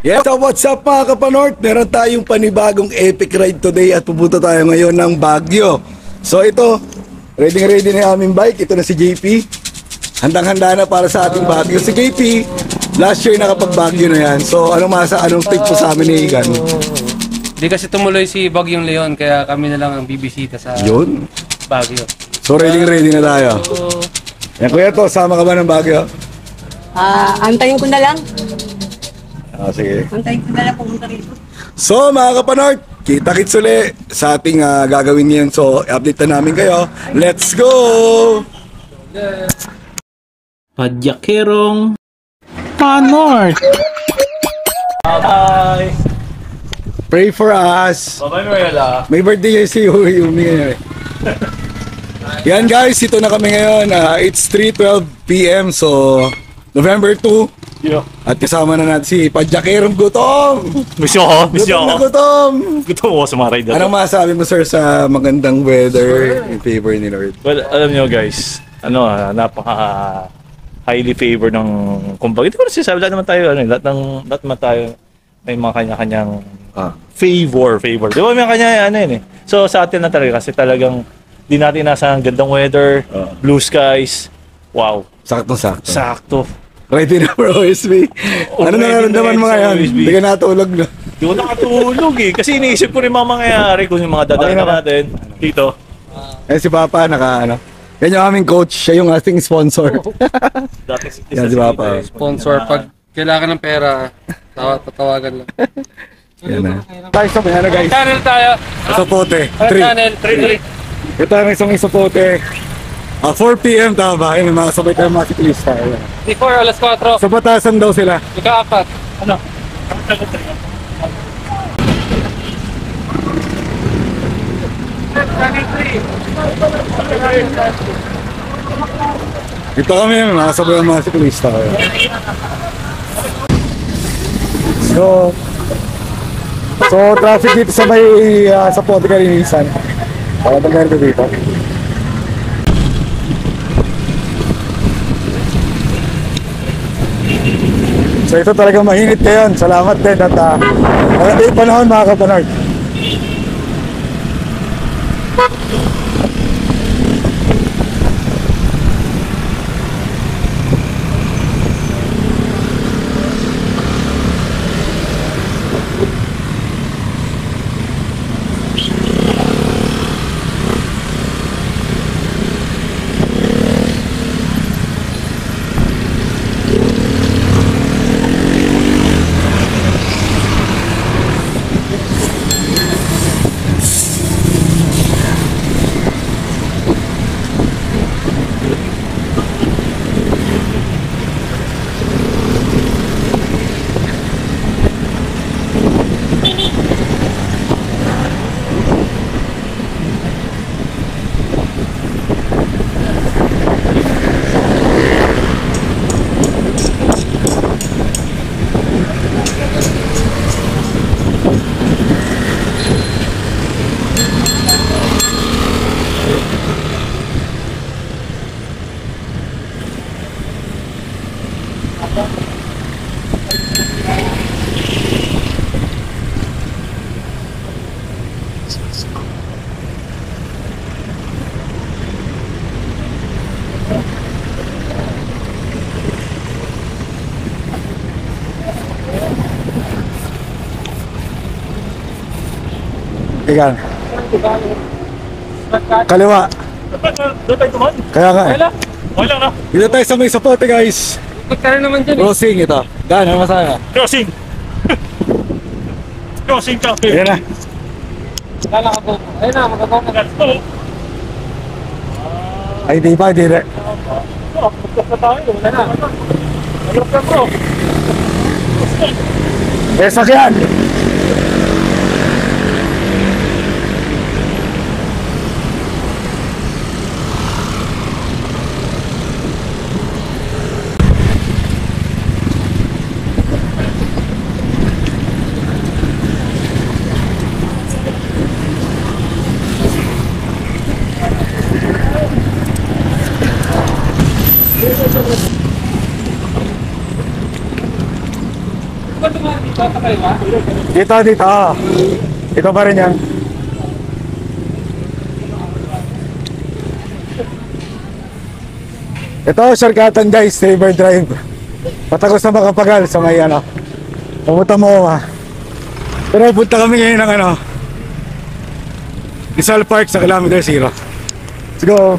Yeah, so what's up mga kapanort? Meron tayong panibagong epic ride today at pupunta tayo ngayon ng Baguio. So ito, ready na yung aming bike. Ito na si JP. Handang-handa na para sa ating Baguio. Si JP, last year nakapag-Baguio na yan. So anong tip po sa amin ni Igan? Hindi kasi tumuloy si Bagyong Leon, kaya kami na lang ang bibisita sa Yun. Baguio. So ready na tayo. Yan kuya to, sama ka ba ng Baguio? Antayin ko na lang. Sige. Antayin ko na lang pumunta rito. So mga kapanort, kita-kits uli sa ating gagawin ngayon. So update na namin kayo. Let's go! Padyakerong Panort. Bye! Pray for us. Bye-bye, Mariela. May birthday yun si Yumi ngayon. Yan guys, ito na kami ngayon. It's 3:12 PM. So November 2. Yeah. At kasama na natin si Padyakerong Gutom. Miss nyo ako? Miss nyo Gutom na ako? gutom. Gutom ako sa mga ride na to. Anong masasabi mo sir sa magandang weather in favor ni Lord? Well, alam nyo guys, napaka highly favor ng kumbaga. Hindi ko na sinasabi, lahat naman tayo, lahat naman tayo may mga kanya-kanyang favor. Di ba may kanya yun eh. So sa atin na talaga kasi talagang di natin nasa gandang weather, blue skies, wow. Saktong-sakto. Sakto. Ready na for OSB. Ano nararamdaman mo ngayon? Hindi ka natulog na. Di ko nakatulog eh. Kasi iniisip ko rin mga mangyayari kung yung mga dadaan natin dito. Eh si Papa yan yung aming coach, siya yung ating sponsor. Yan si Papa. Sponsor, pag kailangan ng pera, tatawagan lang. Yan na. Tayo sa may guys. Channel tayo. Isopote. Channel 3. Ito ang isang Isopote. 4 PM tama ba? May mga sabay tayong mga siklista. Before alas 4. Sa batasan daw sila. Ika-4. Ano? Ito kami, may mga sabay ng mga siklista. So traffic dito sa may sa Ponte Kalinisan. Para maganda dito. So ito talagang mahinit ngayon. Salamat din at maganda yung panahon mga kapanord. Ikan. Kaliwa. Doon tayo tuman? Kaya nga eh. Okay lang na. Dito tayo sa may Isopote guys. Magkano naman dyan Crossing ito. Dan, ano masaya? Crossing! Crossing ka. Ayan na. Kala ka po. Ayun na, magkakaw na. Let's go! Ay, di pa, di rin. Magkas na tayo. Wala na. Ayok na bro. Eh, sakyan! Ba't tumahan dito? Dito, dito. Ito pa rin yan. Ito, shortcutan guys, River Drive. Patagos na Makapagal sa may ano. Pumunta mo Pero punta kami ngayon ng ano, Rizal Park sa kilometer 0. Let's go.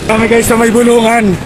Kami guys sa may bulungan.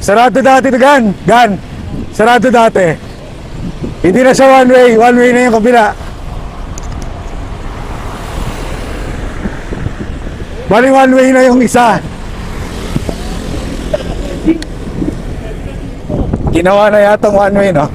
Sarado dati to Gan. Sarado dati. Hindi na siya one way na yung kabila. Bali one way na yung isa. Ginawa na yatang one way, no?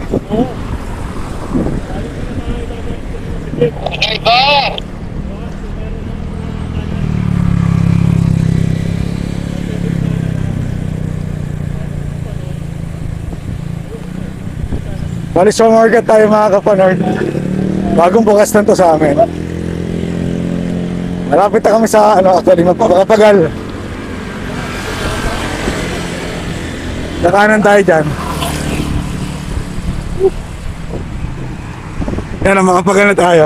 Bali sa market tayo mga kapanord. Bagong bukas na to sa amin. Malapit na kami sa ano, actually Makapagal. Nakanan tayo dyan. Yan ang Makapagal na tayo.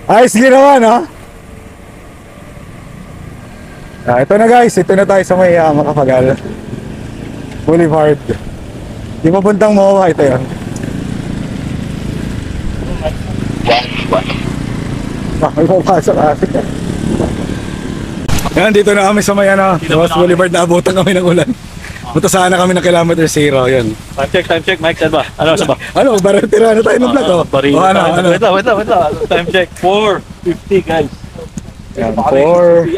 Ayos ginawa, no? Ito na guys, ito na tayo sa may Makapagal Boulevard. Di papuntang MOA, ito yun. May papasok kasi. Yan, dito na kami sa may Ross Boulevard. Naabutan kami ng ulan. Punta sana kami ng kilometer 0, yan. Time check, Mike, saan ba? Ano, saan ba? Ano, baril-tira na tayo ng vlog, oh. Wait lang. Time check, 4:50 guys. Yan, 4.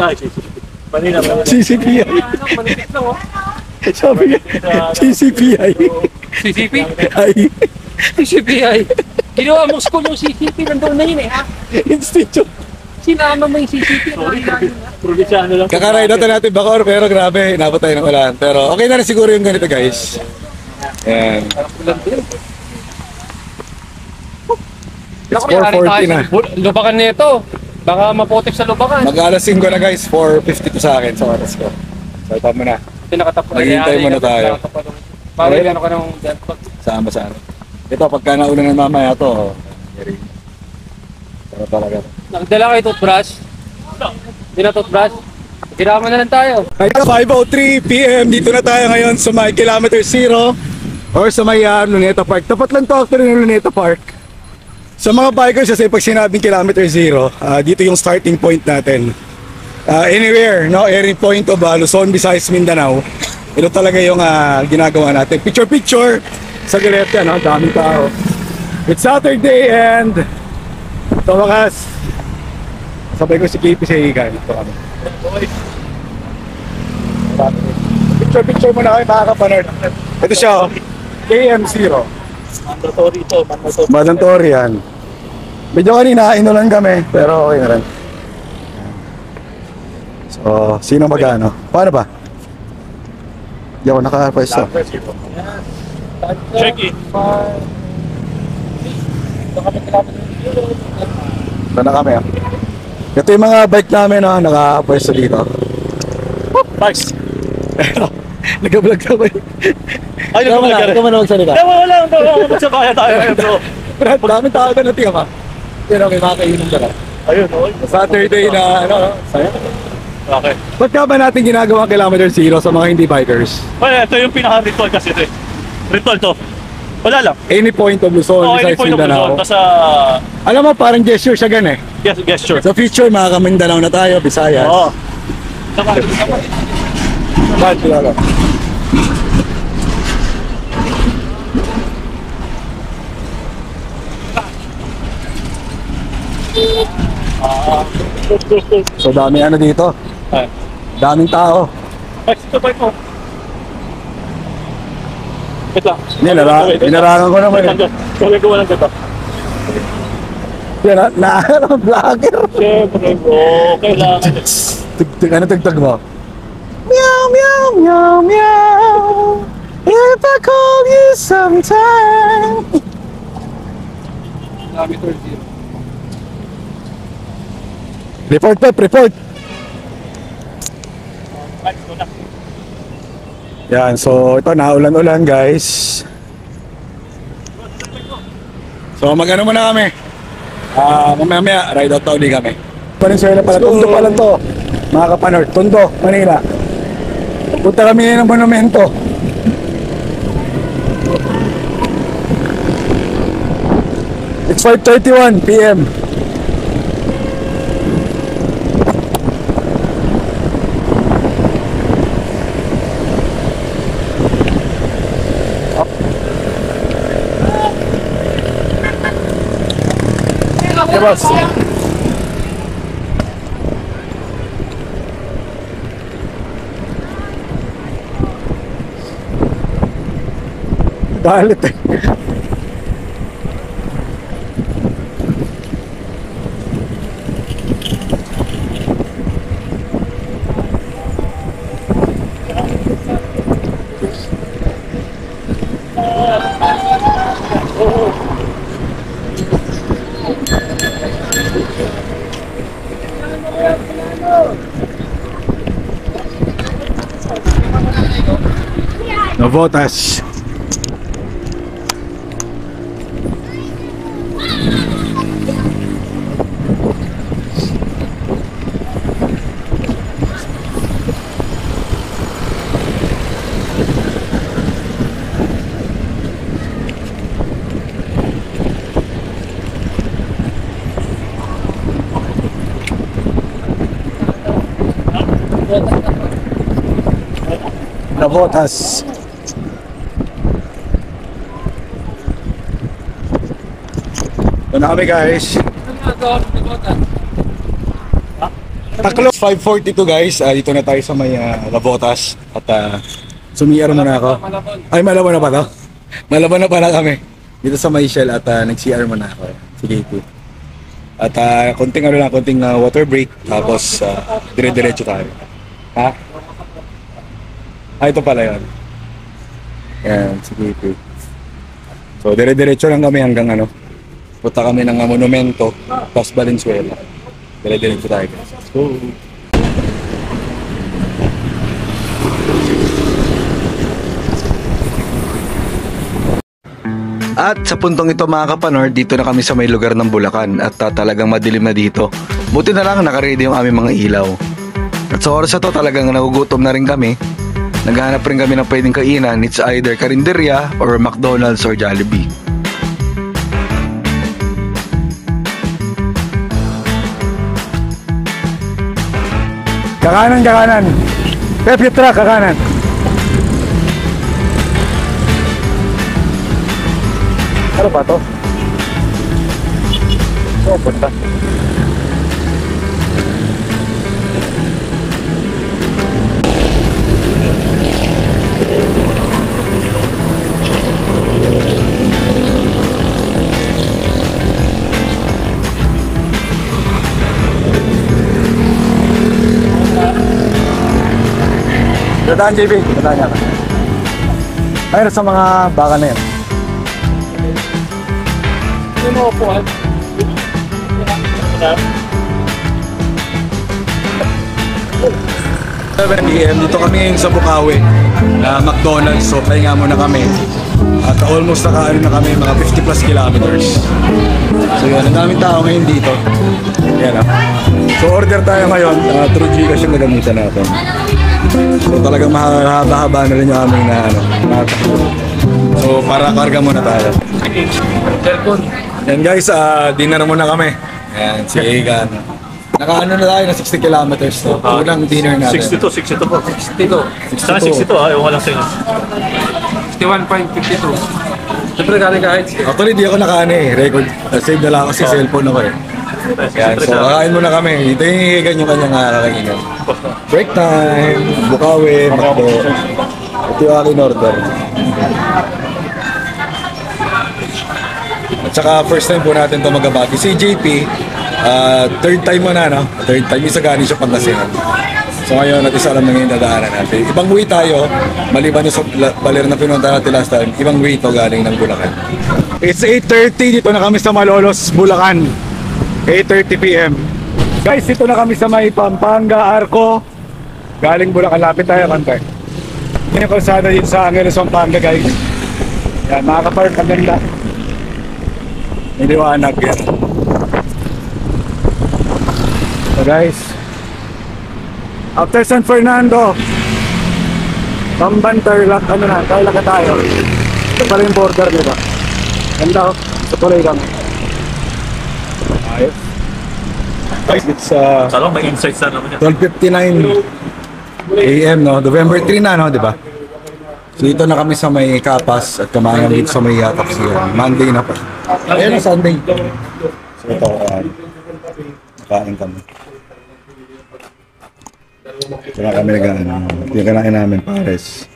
CCPI. Sabi niya, CCPI. CCP? Ay, CCPI. Ginawa mo school yung CCP, nandun na yun eh, ha? Institute. Sinama mo yung CCP. Provinciano lang. Kakaride natin Bacoor, pero grabe, inabot tayo ng ulan. Pero okay na rin siguro yung ganito guys. Yan. It's 4:40 na. Lubakan nito. Baka maputik sa lubakan. Mag-alas 5 na guys, 4:52 sa akin sa oras ko. So ito mo na. Pinakatapo na Naghihintay muna tayo. Para ano ka nung dyan. Saan ba saan? Ito, pagka naulan na mamaya to, yari. Pero talaga. Nagdala kayo toothbrush? Hindi na toothbrush? Hirama na lang tayo. Ay, 5:03 PM, dito na tayo ngayon sa may kilometer 0 or sa may Luneta Park. Tapat lang to after ng Luneta Park. Sa mga bikers kasi pag sinabing kilometer 0, dito yung starting point natin. Anywhere, no, every point of Luzon, Visayas, Mindanao. Ito talaga yung ginagawa natin. Picture sa Galete, no, daming tao. It's Saturday and sa wakas, sabay ko si KP sa Igan. Ito kami. Picture muna kayo mga kapanood. Ito siya, oh, KM0. Mandatory ito, mandatory. Mandatory yan. Medyo kanina, inulan kami, pero okay na rin. So, sino magano? Paano ba? Hindi ako nakapwesto. Check in. Ito na kami. Ito yung mga bike namin na nakapwesto dito. Nice. Nag-vlog ka ba? Ay, nagpapalagay ka rin. Ikaw man magsalita. Wala. Magsabaya tayo ngayon, bro. Brad, dami tao ka na tingnan ka. Pero may makakainom ka na. Ayun, okay. Saturday na ano, saya. Okay. Ba't ka ba natin ginagawa kilometer zero sa mga hindi bikers? Well, ito yung pinaka-ritual kasi ito eh. Ritual to. Wala lang. Any point of Luzon, Oh, any besides point of Mindanao. Luzon. Tapos Alam mo, parang gesture siya gan eh. gesture. Sa future, mga Mindanao na tayo, Visayas. Oo. Bad, kilala. So dami ano dito, Ay, daming tao. ito ba ito? Wait lang. Inarangan ko naman eh. Kaya gawa lang ito. Yan na vlogger. Siyempre bro, kailangan. Ano tugtog mo? Meow, meow, meow, meow. If I call you sometime. Report pa, report. Yan, so ito naulan-ulan guys. So mag-ano muna kami. Mamaya ride out ulit kami. Valenzuela pala, Tondo pala to. Mga kapanor, Tondo, Manila. Punta kami ng monumento. It's 5:31 PM. Okay, boss. Galit eh. Navotas. Navotas. Ito na kami guys. Taklo 5:42 guys. Dito na tayo sa may Navotas. At sumiyar muna ako. Ay, Malabon na pa to? Malabon na pala kami. Dito sa may Shell at nag-CR muna ako. Sige po. At konting ano lang, konting water break. Tapos dire-diretso tayo. Ha? Ito pala yun. Yan, sige po. So dire-diretso lang kami hanggang ano. Punta kami ng monumento, tapos Valenzuela. Dire-diretso tayo guys. Let's go! At sa puntong ito mga kapanor, dito na kami sa may lugar ng Bulacan at talagang madilim na dito. Buti na lang nakaready yung aming mga ilaw. At sa oras na to talagang nagugutom na rin kami. Naghahanap rin kami ng pwedeng kainan. It's either Karinderya or McDonald's or Jollibee. Kakanan, kakanan. Pepe truck, kakanan. Ano ba to? Oh, punta. Dadaan, JB. Dadaan nga. Ay, sa mga baka na yan. Yung mga upuan. 7 p.m. Dito kami ngayon sa Bukawi na McDonald's. So, pahinga muna kami. At almost nakaano na kami, mga 50 plus kilometers. So yun, ang daming tao ngayon dito. Yan ah. So order tayo ngayon, through Gcash yung nagamitan natin. So talagang mahaba-haba na rin yung aming na ano. So para karga muna tayo. Yan guys, dinner muna kami. Yan, si Egan. Nakaano na tayo na 60 kilometers to. Unang dinner natin. 62 po. 62. Saka 62 yung walang sa'yo. 61.52. Siyempre galing kahit. Actually, di ako nakaano eh. Record. Save na lang ako sa cellphone ako eh. Yan, so kakain muna kami. Ito yung hihigan yung kanyang kakainin. Break time, Bukawi, Macdo. Ito yung aking order. At saka first time po natin ito magabati. Si JP, third time mo na, no? Third time, isa galing siya Pangasinan. So ngayon, at isa alam na ngayon dadaanan natin. Ibang way tayo, maliban yung sa baler na pinunta natin last time, ibang way ito galing ng Bulacan. It's 8:30, dito na kami sa Malolos, Bulacan. 8:30 p.m. Guys, dito na kami sa may Pampanga, Arco. Galing Bulacan, lapit tayo kante. Yan yung kalsada dito sa Angeles, Pampanga guys. Yan, makakapark, ang ganda. May liwanag yan. So guys, after San Fernando, Tamban, Tarlac, ano na, Tarlac na tayo. Ito pala yung border, di ba? Ganda oh, ito pala yung kami. Ayos. Guys, it's Salong, may insights na naman yan. 12:59 AM, no? November 3 na, no? Di ba? So dito na kami sa may Kapas at kumain dito sa may Tapsiyan. Monday na pa. Ayun na, Sunday. So ito, nakain kami. Kaya kami nag-ano, yung kanain namin pares.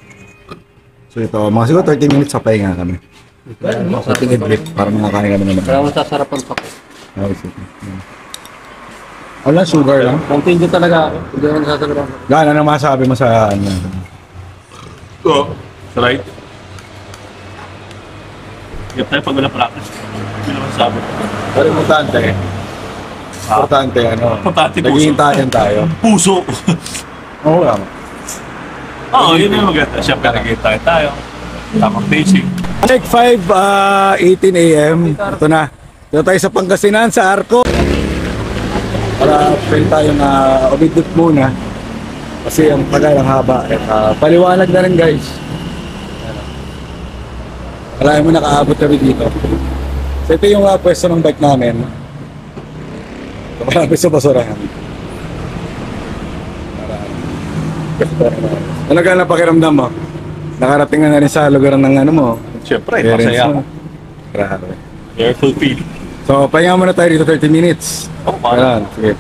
So ito, mga siguro 30 minutes sa pahinga kami. Sa tingin break para makakain kami naman. Parang masasarapan pa ko. Wala, sugar lang. Continue talaga ako. Hindi ako nasasarapan. Gano'n ano masabi mo sa ano? Oo. Right. Yung tayo pag wala practice. Hindi naman sabi. Pero importante, Importante puso. naghihintayan tayo. Puso. Oo lang. Oo, yun yung maganda. Siyempre, nagkita tayo. Tamang pacing. Like 5:18 AM. Ito na. Dito tayo sa Pangasinan, sa Arco. Para pwede tayong umidot muna. Kasi ang tagal, ang haba. Paliwanag na rin guys. Kalahin mo nakaabot kami dito. So ito yung pwesto ng bike namin. So malapit sa basurahan. Talaga na pakiramdam mo. Nakarating na rin sa lugar ng ano mo. Siyempre, parents masaya. mo. Grabe. Careful feeling. So, pahinga muna tayo dito 30 minutes. Oh, paano? Ayan, sige.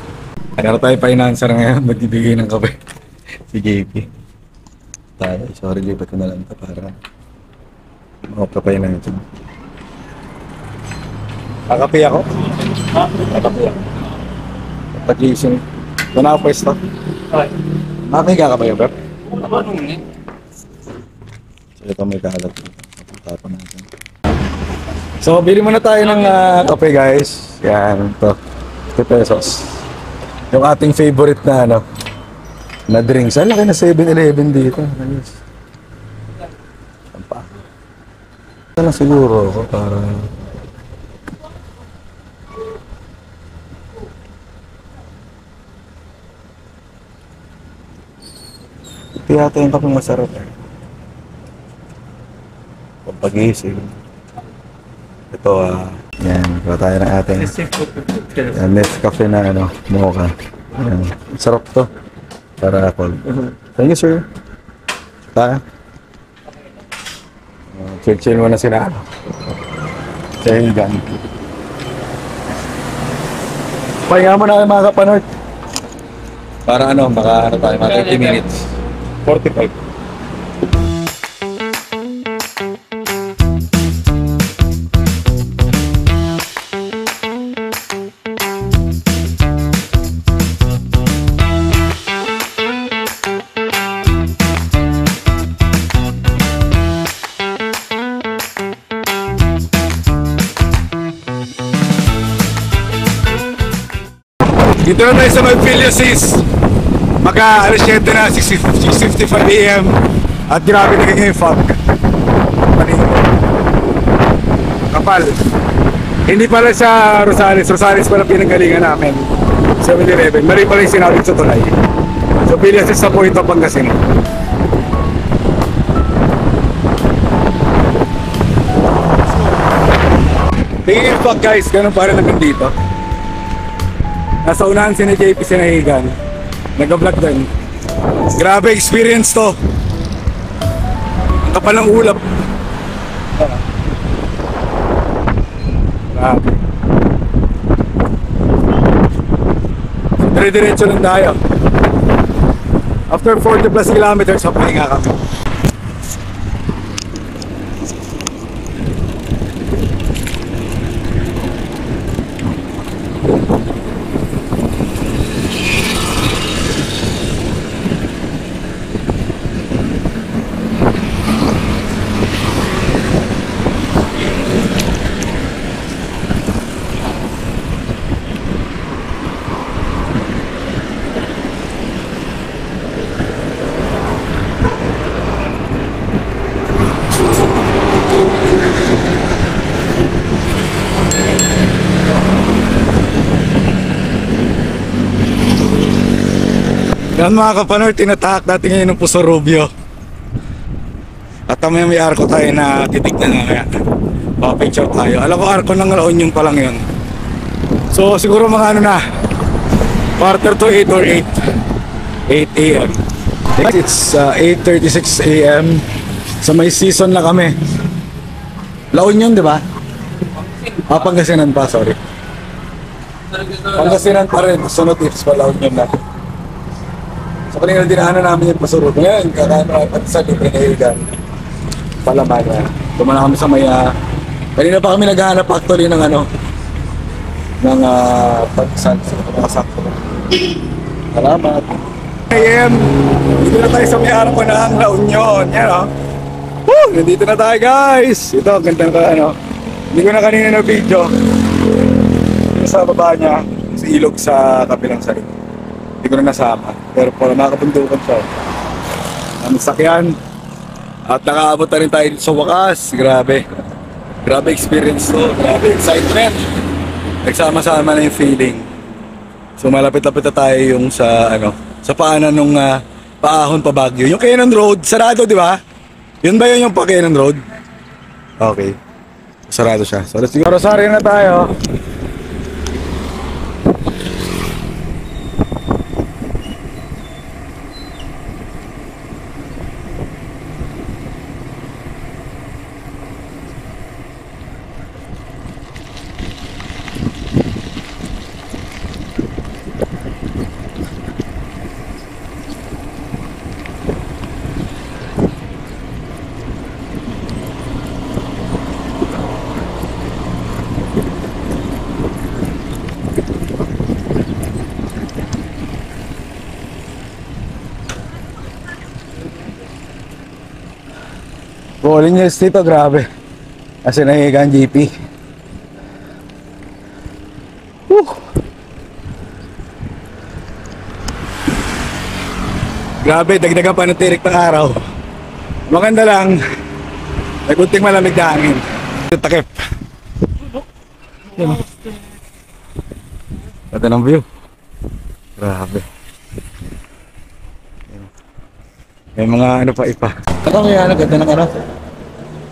Meron tayo financer ngayon, magbibigay ng kape. Si JP. Tayo, sorry, lipat ko na lang ito para makapapay na ito. Kakape ako? Kakape ako. Pag-gising. Ito na ako pwesto. Okay. Makahiga ka ba yun, Pep? Ano nung eh? So, ito may kalat. Tapon natin. So, bili muna tayo ng kape, guys. Yan, ito. 50 pesos. Yung ating favorite na, ano, na drinks. Ang laki na 7-Eleven dito. Ayos. Saan pa? Ito na siguro ako para... Ito yata yung kape masarap. Pag-iisip. Ito, yan. Kaya tayo ng ating Nescafe na, ano, mocha. Yan. Sarap to. Para ako. Thank you, sir. Tayo. Chill-chill mo na sila. Sa hinggan. Pahinga mo na kayo mga kapanort. Para ano, baka ano tayo, mga 30 minutes. 45. Dito na tayo sa Magpilio Sis. Maka alas 7 na, 6:55 AM. At grabe naging yung fog. Kapal. Hindi pala sa Rosales. Rosales pala pinanggalingan namin. 7-Eleven. Mali pala yung sinabi sa tulay. So Pilio Sis sa Puerto Pangasinan. Tingin yung fog guys, ganun pa rin naman dito. Nasa unahan si JP sinahigan. Nag-vlog din. Grabe experience to. Ang kapal ng ulap. Grabe. So, dire-diretso lang tayo. After 40 plus kilometers, papahinga kami. Yan mga kapanor, tinatahak natin ngayon ng Puso Rubio. At may arko tayo na titignan na kaya. Papicture tayo. Alam ko arko ng La Union pa lang yun. So siguro mga ano na, quarter to 8 or 8 AM. It's 8:36 AM. So may season na kami. La Union, di ba? Pangasinan pa, sorry. Pangasinan pa rin. Sunod tips pa, La Union na. So kanina dinaanan namin yung Puso Rubio. Ngayon, kakaano pati sa libre na higan. Palaman na. Tumana kami sa maya. Kanina pa kami naghahanap actually ng ano, ng pagsan sa mga sakto. Salamat. AM, dito na tayo sa may arko ng La Union. Yan o. Woo! Nandito na tayo guys. Ito, ganda ka ano. Hindi ko na kanina na video. Sa baba niya, sa ilog sa kabilang side. Hindi ko na nasama. Pero para makapundukan siya. Ang sakyan. At nakaabot na rin tayo sa wakas. Grabe. Grabe experience to. Grabe excitement. Nagsama-sama na yung feeling. So malapit-lapit na tayo yung sa ano, sa paanan nung Paahon pa Baguio. Yung Cannon Road, sarado di ba? Yun ba yun yung pa Cannon Road? Okay. Sarado siya. So let's go. Rosario na tayo. Bowling news dito, grabe. Kasi nahiga ang JP. Grabe, dagdagan pa ng tirik ng araw. Maganda lang. May kunting malamig na hangin. Takip. Ganda ng view. Grabe. May mga ano pa ipa. Ano kaya ganda ng ano?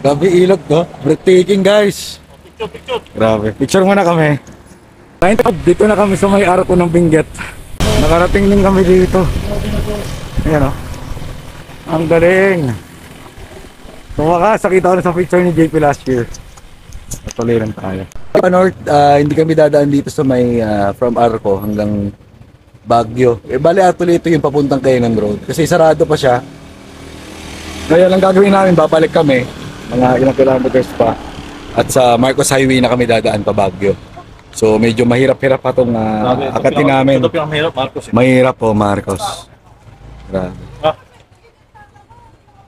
Grabe ilog to. Breathtaking guys. Picture. Grabe. Picture muna kami. Dito na kami sa may arko ng Benguet. Nakarating din kami dito. Ayan o. Ang galing. Tumakas, nakita ko na sa picture ni JP last year. Patuloy lang tayo. North, hindi kami dadaan dito sa may from Arco hanggang Baguio. Bali actually ito yung papuntang Cannon Road. Kasi sarado pa siya. Kaya lang gagawin namin, babalik kami. Mga ilang kilometers pa. At sa Marcos Highway na kami dadaan pa Baguio. So medyo mahirap-hirap pa itong akatin namin. Ito pinakahirap, Marcos. Mahirap po, Marcos. Grabe. Ah.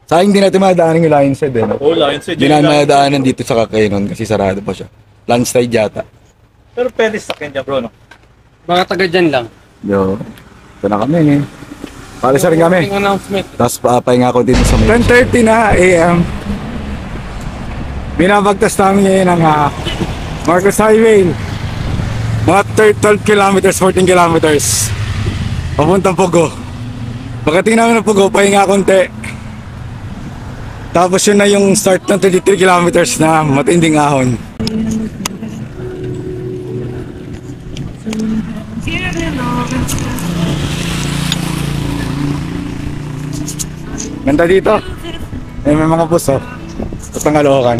Sayang hindi natin madaanan yung Lions Head eh. No? Oh, Lions Head. Hindi natin madaanan dito sa Kakayanon kasi sarado pa siya. Landslide yata. Pero pwede sakyan dyan bro, no? Mga taga dyan lang. Yo. Ito na kami. Palis na rin kami. Yung announcement. Tapos papahinga ko din sa may 10:30 na AM. Binabagtas namin ngayon ang Marcos Highway. Mga 12 kilometers, 14 kilometers. Papuntang Pugo. Pagdating namin ng Pugo, pahinga konti. Tapos yun na yung start ng 23 kilometers na matinding ahon. Ganda dito. May mga bus oh. Sa Tangalokan.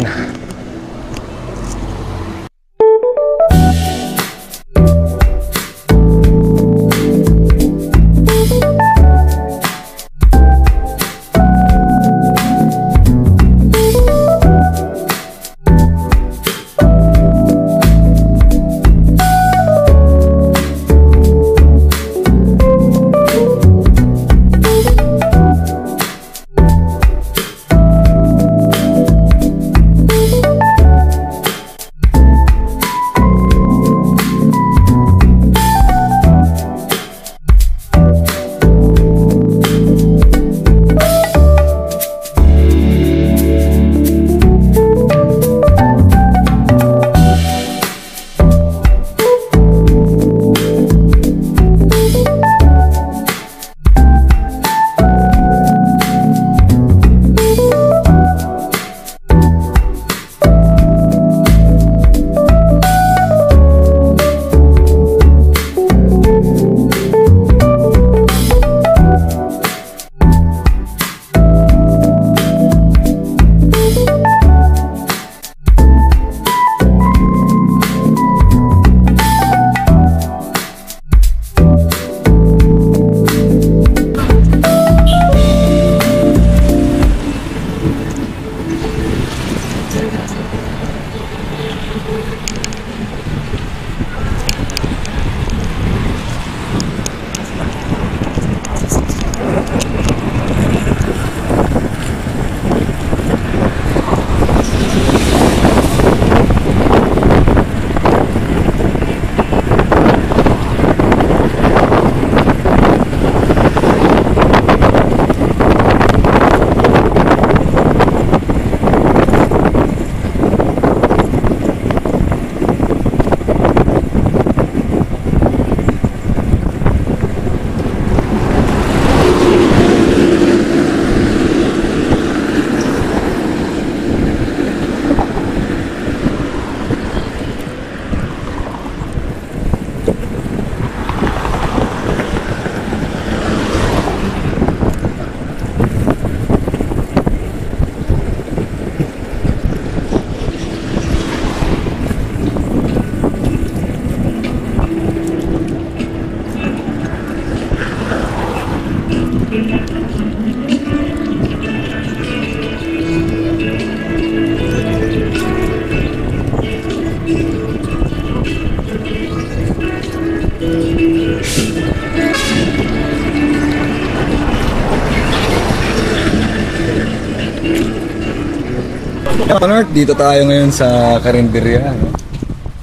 North, dito tayo ngayon sa Carinderia, no?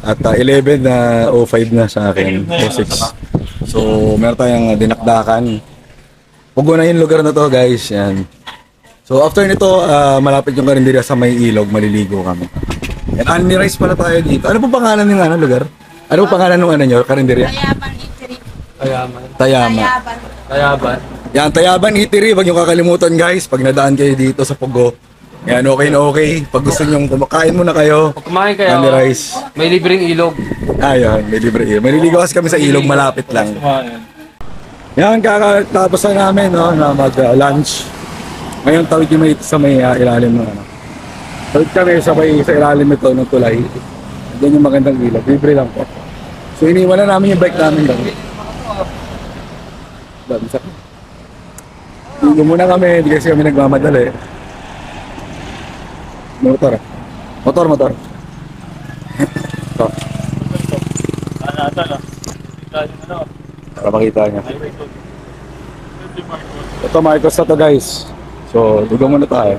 At 11 na 05 na sa akin, 06. So, meron tayong dinakdakan. Pugo na yung lugar na to, guys. Yan. So, after nito, malapit yung Carinderia sa may ilog, maliligo kami. And Unli-Rice pala tayo dito. Ano po pangalan ng lugar? Ano po pangalan ng nyo, Carinderia? Tayaban Eatery. Tayaman. Tayama. Tayaban. Tayaban. Yan, Tayaban Eatery. Huwag nyo kakalimutan, guys. Pag nadaan kayo dito sa Pugo. Yan, okay na okay. Pag gusto nyo kumakain muna kayo. Pag kumain kayo, Unli-Rice. may libreng ilog. Ayun, may libre ilog. Maliligo kasi kami sa ilog, malapit lang. Yan, kakatapos na namin, no, na mag-lunch. Ngayon, tawid kami sa may ilalim ng ano. Tawid kami sa ilalim nito ng tulay. Doon yung magandang ilog. Libre lang po. So, iniwan na namin yung bike namin lang. Dami sa Ligo muna kami, hindi kasi kami nagmamadali. Motor. Motor. Ito. Para makita niya. Ito Marcos na to, guys. So, ligo muna tayo.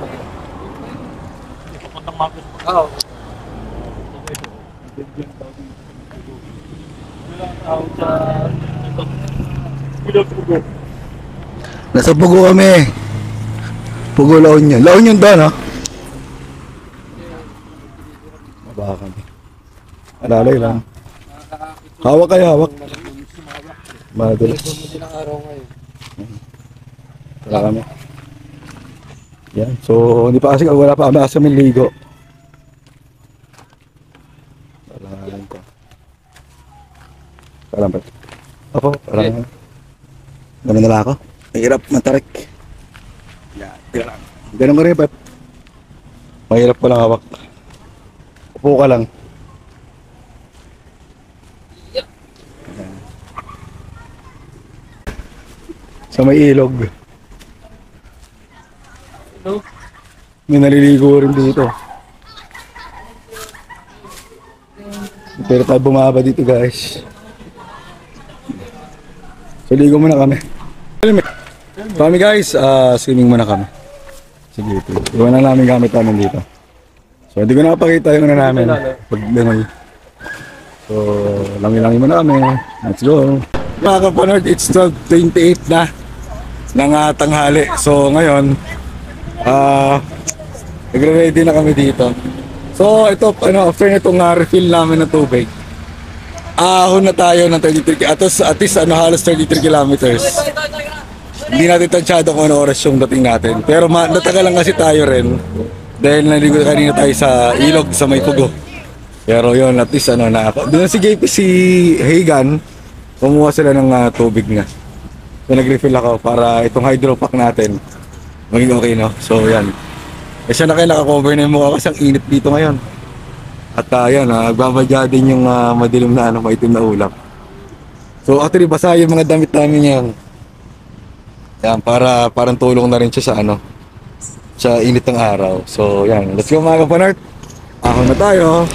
Oo. Nasa Pugo kami. Pugo La Union. La Union doon, no? Baba kami. Alalay lang. Hawak kayo, hawak. Madulas. Wala kami. Yan. So, hindi pa kasi wala pa kami kasi may ligo. Wala lang ko. Wala ba? Opo, wala lang. Ganun na lang ako. Mahirap matarik. Yan, tira lang. Ganun ko rin, Pep. Mahirap ko lang hawak. Upo ka lang. Yan. Sa may ilog. May naliligo rin dito. Pero tayo bumaba dito, guys. So ligo muna kami. Kami guys, swimming muna kami. Sige, ito. Iwan na namin gamit namin dito. So hindi ko nakapakita yung ano namin. Pag langoy. So langoy-langoy muna kami. Let's go. Mga kapanord, it's 12:28 na ng tanghali. So ngayon, nagre-ready na kami dito. So ito, after nitong refill namin ng tubig, ahon na tayo ng 33 at least halos 33 kilometers. Hindi natin tansyado kung ano oras yung dating natin. Pero natagal lang kasi tayo rin. Dahil naligo kanina tayo sa ilog sa may Pugo. Pero yun, at least doon si JP, si Hagan, kumuha sila ng tubig niya. So nag-refill ako para itong hydro pack natin maging okay, no? So yan. Kasi na kayo naka-cover na yung mukha kasi ang init dito ngayon. At yan, nagbabadya din yung madilim na maitim na ulap. So actually basa yung mga damit namin yan. Yan, parang tulong na rin siya sa init ng araw. So yan, let's go mga kapanart. Ahon na tayo.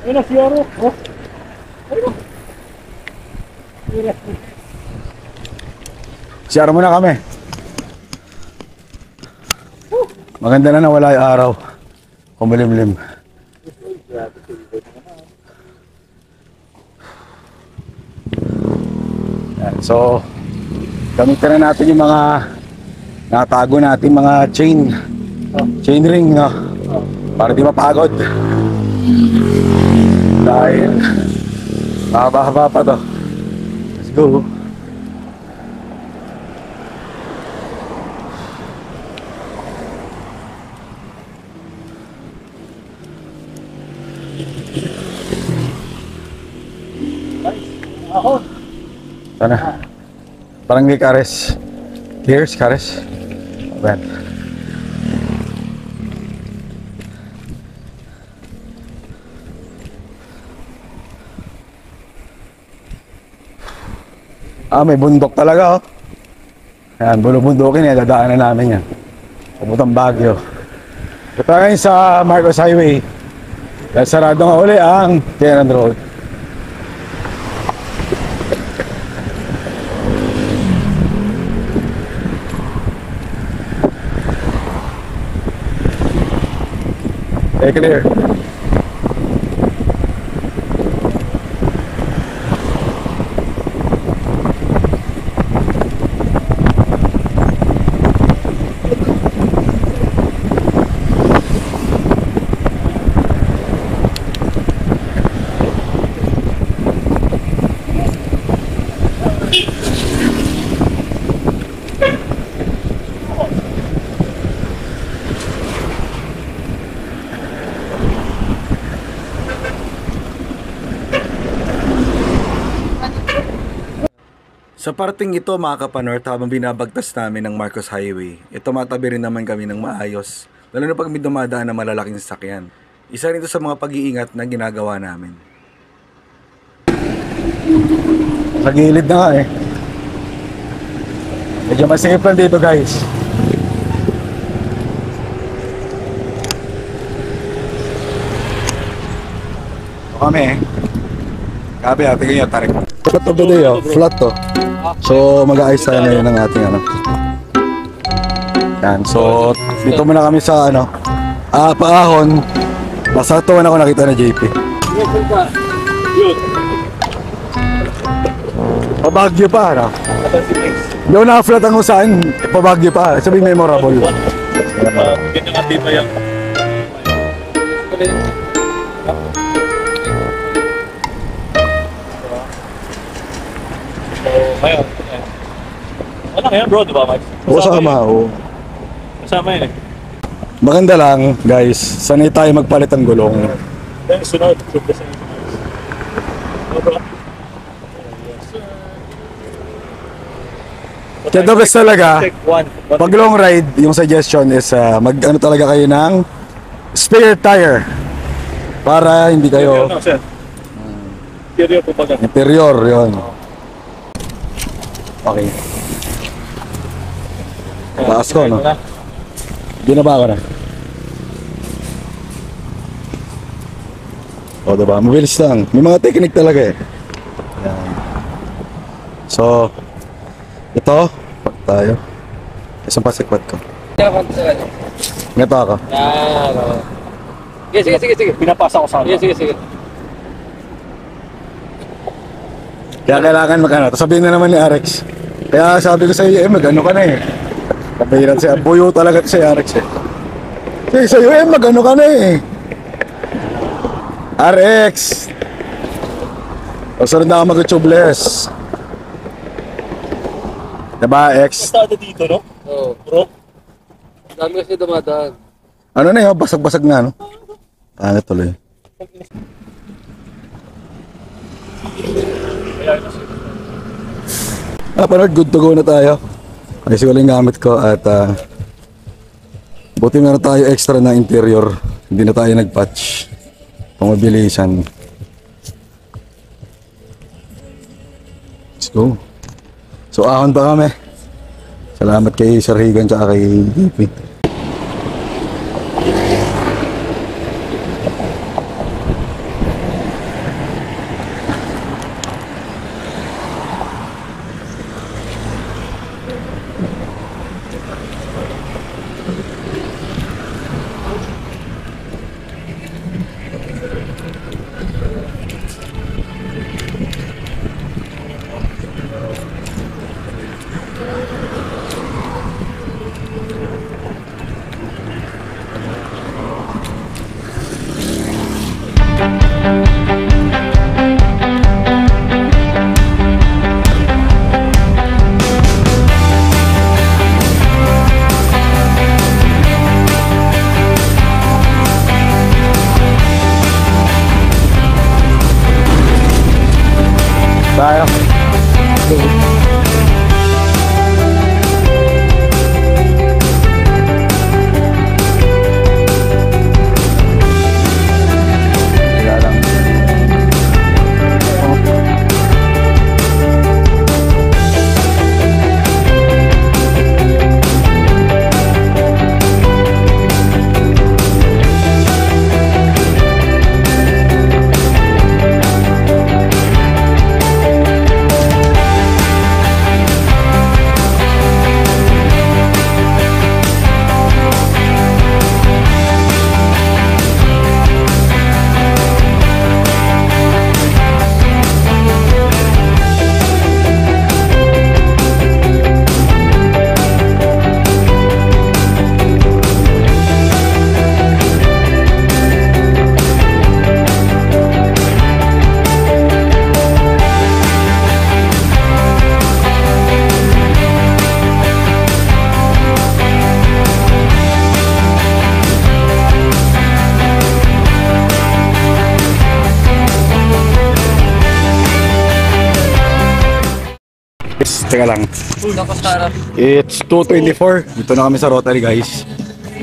Ayun na si Aro. Oh. Share muna kami. Maganda na wala yung araw. Kumulimlim. Yan, so gamitin na natin yung mga natago natin mga chain ring, no? Para di mapagod. Dahil haba-haba pa to. Let's go. Sana. Parang may kares. Here's kares. Ayan. May bundok talaga, oh. Ayan, bulubundukin yan, dadaanan namin yan. Pupuntang Baguio. Ito ngayon sa Marcos Highway. Dahil sarado nga uli ang Kennedy Road. Okay, clear. Sa parting ito mga kapanort, habang binabagtas namin ng Marcos Highway, matabi rin naman kami ng maayos, lalo na pag may dumadaan na malalaking sasakyan. Isa rin ito sa mga pag-iingat na ginagawa namin. Sa gilid na nga eh. Medyo masikip lang dito guys. Ito kami eh. Grabe tingin nyo, tarik. Flat of the day flat to. So mag-aayos tayo ngayon ng ating ano. Yan, so dito muna kami sa ano, Paahon. Masatuan ako nakita na JP. Pabagyo pa, ano? Hindi ako naka-flat ang usahan, pabagyo pa. Sabi memorable. Ganyan nga dito yan. So, ngayon. Wala ngayon bro, di ba Mike? Kasama, oo. Kasama yun eh. Maganda lang, guys. Sanay tayo magpalit ng gulong. Then sunod, sunod sa inyo. No bro? Kaya the best talaga, Check one. pag long ride, yung suggestion is mag-ano talaga kayo ng spare tire. Para hindi kayo No, sir. Interior po ba? inferior, yon. Okay. Taas ko, no? Binaba ko na. O, diba? Mabilis lang. May mga technique talaga eh. Yan. So, ito, pag tayo. Isang pasikpat ko. Ngato ako. Sige. Pinapasa ko sa akin. Sige. Kaya kailangan mag-ano. Tapos sabihin na naman ni Arex. Kaya sabi ko sa iyo, mag-ano ka na eh. Kapiran siya. Buyo talaga ito si Arex eh. Sige sa iyo, mag-ano ka na eh. Arex! O sunod na ako mag-tubeless. Diba, X? Estado dito, no? Oo. Bro? Dami kasi dumadaan. Ano na yun? Basag-basag na, no? Pangit tuloy. Panood, good to go na tayo. Ayos ko lang yung gamit ko at buti meron tayo extra na interior. Hindi na tayo nag-patch. Pamabilisan. Let's go. So ahon pa kami. Salamat kay Sir Higan at kay DP. Tayo. Kaya lang. Teka lang. It's 2:24. Dito na kami sa Rotary, guys.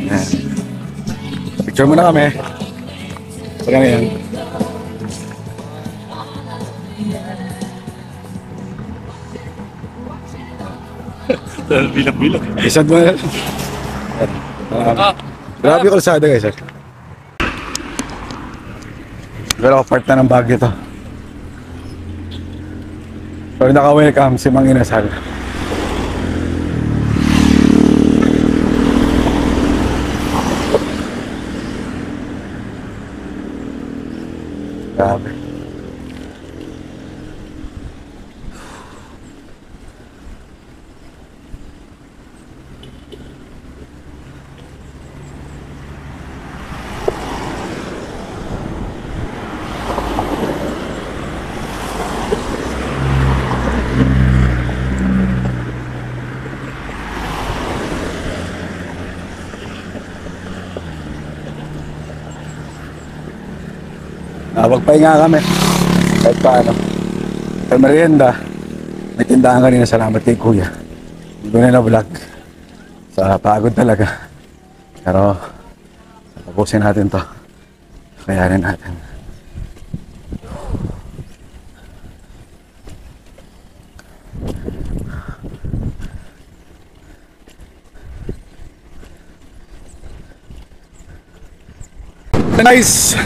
Ayan. Picture muna kami. Pagka ngayon. Bilang-bilang. Isad mo na. Grabe yung kalsada guys. Pero part na ng Baguio to. Pero naka-welcome si Mang Inasal. Grabe. Magpahinga kami kahit paano. Sa merienda, may tindahan kanina, salamat kay Kuya. Hindi ko na na-vlog. Sa pagod talaga. Pero, tapusin natin to. Kayanin natin. Nice!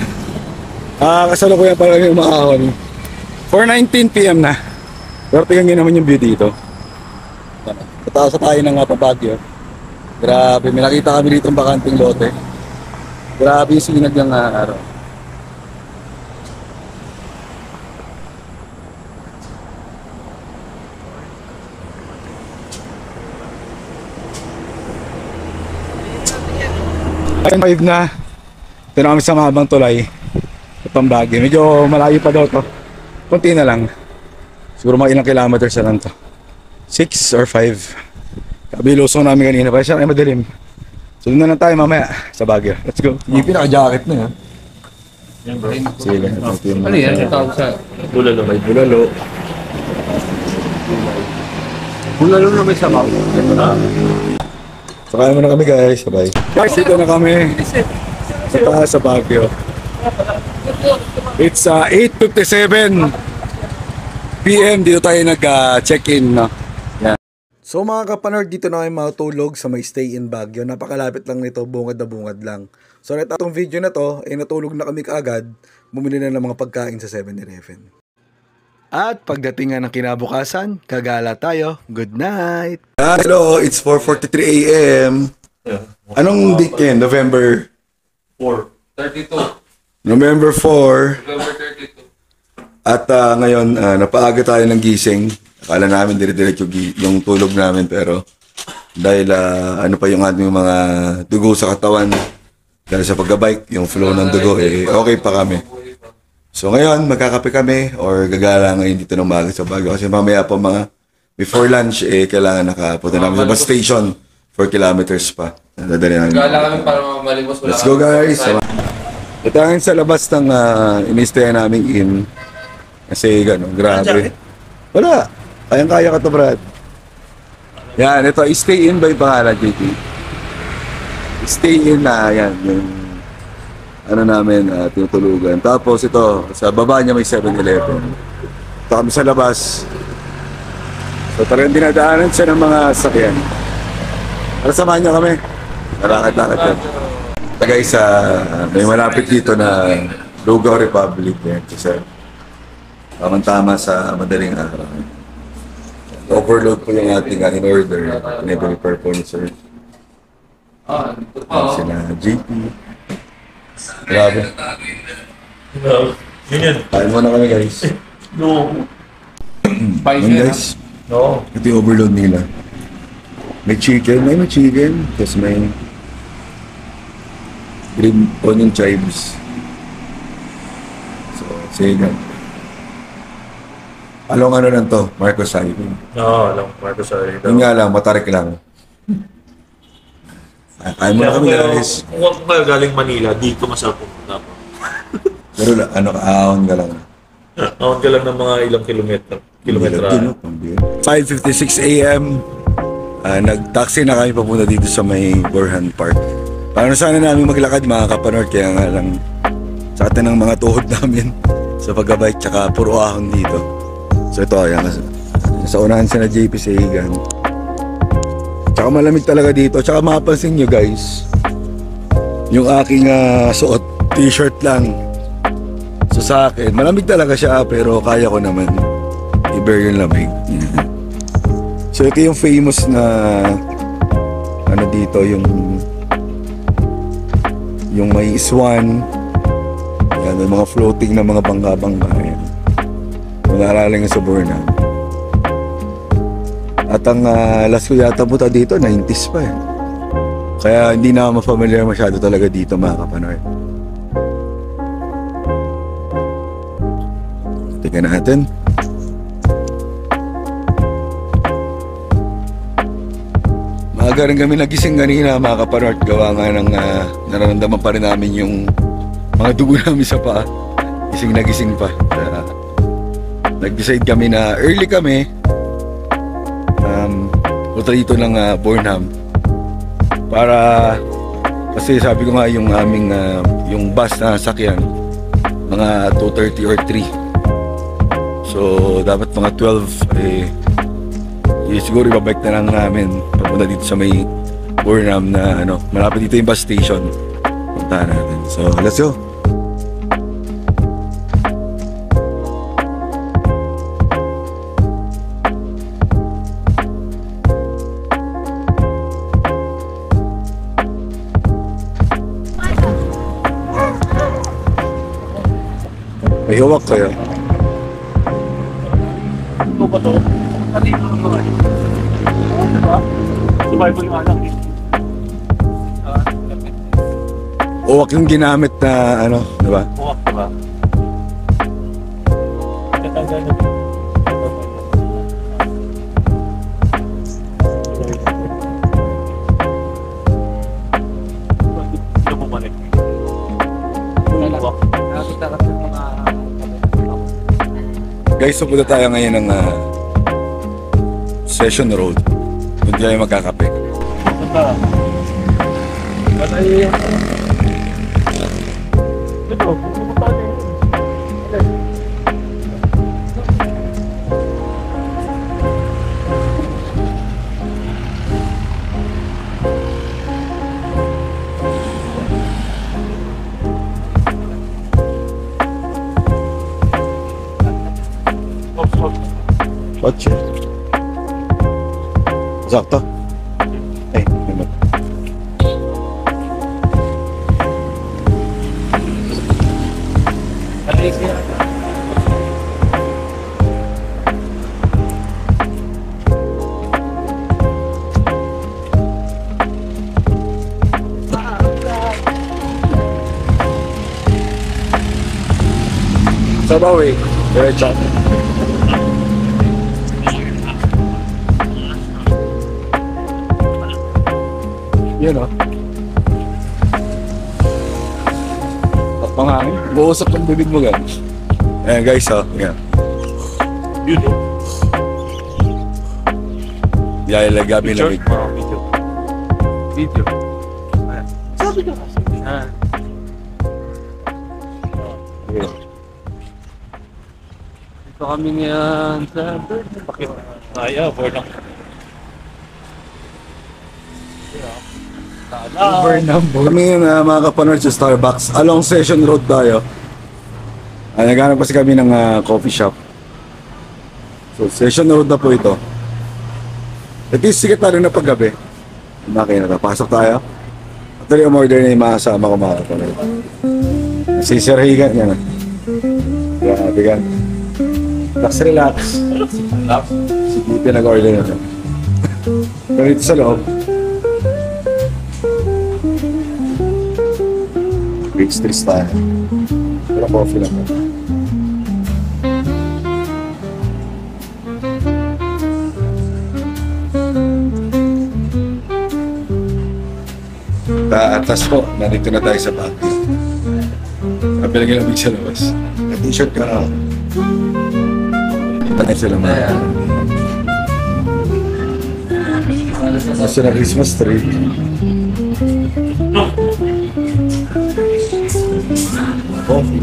Kasalukuyan pa lang yung makahon. 4:19 PM na. Pero tingnan nyo naman yung view dito. Pataas tayo ng Baguio. Grabe, may nakita kami dito ng bakanting lote. Grabe yung sinag ng araw. Ayun, 5 na. Ito na kami sa mahabang tulay. Itong Baguio. Medyo malayo pa daw to. Kunti na lang. Siguro mga ilang kilometers na lang to. 6 or 5. Kabilusong namin kanina pa. Siya ay madilim. Sunod na lang tayo mamaya sa Baguio. Let's go. Yung pinaka-jacket na yan. Yan bro. Sige. Ano yan? Yung tawag sa... Bulalo. May bulalo. Bulalo na may sabaw. Sakayan mo na kami guys. Sabay. Guys, dito na kami. Sa taas sa Baguio. It's 8:57 PM. Dito tayo nag-check-in, no? Yan. So mga kapanord, dito na kayo matulog sa may stay in Baguio. Napakalapit lang nito, bungad na bungad lang. So itong video na to, natulog na kami kaagad. Bumili na ng mga pagkain sa 7-Eleven. At pagdating nga ng kinabukasan, kagala tayo. Good night! Hello, it's 4:43 AM. Anong date yan? November 32. November 4. November 32. At ngayon, napaaga tayo ng gising. Akala namin dire-diretso yung tulog namin, pero dahil ano pa yung ating mga dugo sa katawan, dahil sa pagka-bike, yung flow ng dugo, okay pa kami. So ngayon, magkakape kami or gagala ngayon dito ng umaga sa Baguio. Kasi mamaya po mga before lunch, kailangan nakapunta namin sa bus station 4 kilometers pa. Nadadali namin. Gala kami para malimos. Let's go guys! Ito ang sa labas ng in-stayan naming inn. Kasi gano'n, grabe. Wala. Kayang-kaya ka to, Brad. Yan, ito, stay in by pangalan, JT. Stay in na, yan, yung ano namin, tinutulugan. Tapos ito, sa baba niya may 7-Eleven. Ito kami sa labas. So talagang dinadaanan siya ng mga sakyan. Para samahan niyo kami. Narakad-lakad yan. Guys, may malapit dito na Lugaw Republic yan. Kasi tama sa madaling araw. Overload po yung ating in order. Pine-prepare po ni sir. Sina JP. Grabe. Yun. Kain muna kami guys. No. Yun guys. No. Ito yung overload nila. May chicken. Tapos may green onion chives. So, sige. Along ano lang to, Marcos Highway. No, alam ko Marcos Highway. Yun nga lang, matarik lang. Kain muna kami guys. Kung kayo galing Manila, dito masarap pumunta mo. Pero ahon ka lang. Ahon ka lang ng mga ilang kilometra. 5:56 AM. Nag-taxi na kami papunta dito sa may Borhan Park. Paano sana namin maglakad mga kapanord, kaya nga lang sa atin ng mga tuhod namin sa pag-bike tsaka puro ahon dito. So ito, ayan, sa unahan sila JP sa Higan. Tsaka malamig talaga dito. Tsaka mapapansin nyo guys, yung aking suot, t-shirt lang. So sa akin, malamig talaga siya pero kaya ko naman i-bear yung lamig. So ito yung famous na ano dito, yung may swan. Yan, yung mga floating na mga bangga-bangga. Yan. Naalala nga sa Burnham. At ang last ko yata punta dito, 90s pa eh. Kaya hindi na ma-familiar masyado talaga dito mga kapanoy. Tingnan natin. Maaga rin kami nagising kanina mga kapanort. Gawa nga ng nararamdaman pa rin namin yung mga dugo namin sa paa. Gising na gising pa. Nag-decide kami na early kami. Punta dito ng Burnham. Para kasi sabi ko nga yung aming yung bus na sakyan mga 2:30 or 3. So dapat mga 12 siguro ibabike na lang namin papunta dito sa may Burnham na malapit dito yung bus station. Puntahan natin. So let's go. May hawak kaya? Ito ba ito? Survival yung anak eh. Hawak yung ginamit na di ba? Huwag diba? Katanggal na. Ito bumalik. Huwag. Guys, so punta tayo ngayon ng Session Road. Doon tayo magkakape. Basta. Patay. Ito. Pupunta tayo. Kotse. Sakto. Ay, naman. Sa bawi. Diretso. Yun o. At pangangin. Buusap ng bibig mo gan. Ayan guys o. Ayan. Yun o. Yayalagabi lamig. Video. Video. Sabi ka kasi. Ito kami ngayon sa Bakit? Ayaw, Burnham. Kami yung mga kapanood sa Starbucks. Along Session Road tayo. Naghanap kasi kami ng coffee shop. So Session Road na po ito. At least sikat na rin na paggabi. Makina na. Pasok tayo. Actually, umorder na yung mga kasama ko mga kapanood. Si Sir Higan yan. Grabe gan. Relax. Si Tite nag-order na ito. Pero ito sa loob. Pastries tayo. Pero coffee lang. Atas po, nandito na tayo sa Baguio. Kapilang ilamig sa labas. T-shirt ka na. Tayo sila mga. Kasi na Christmas tree. Coffee.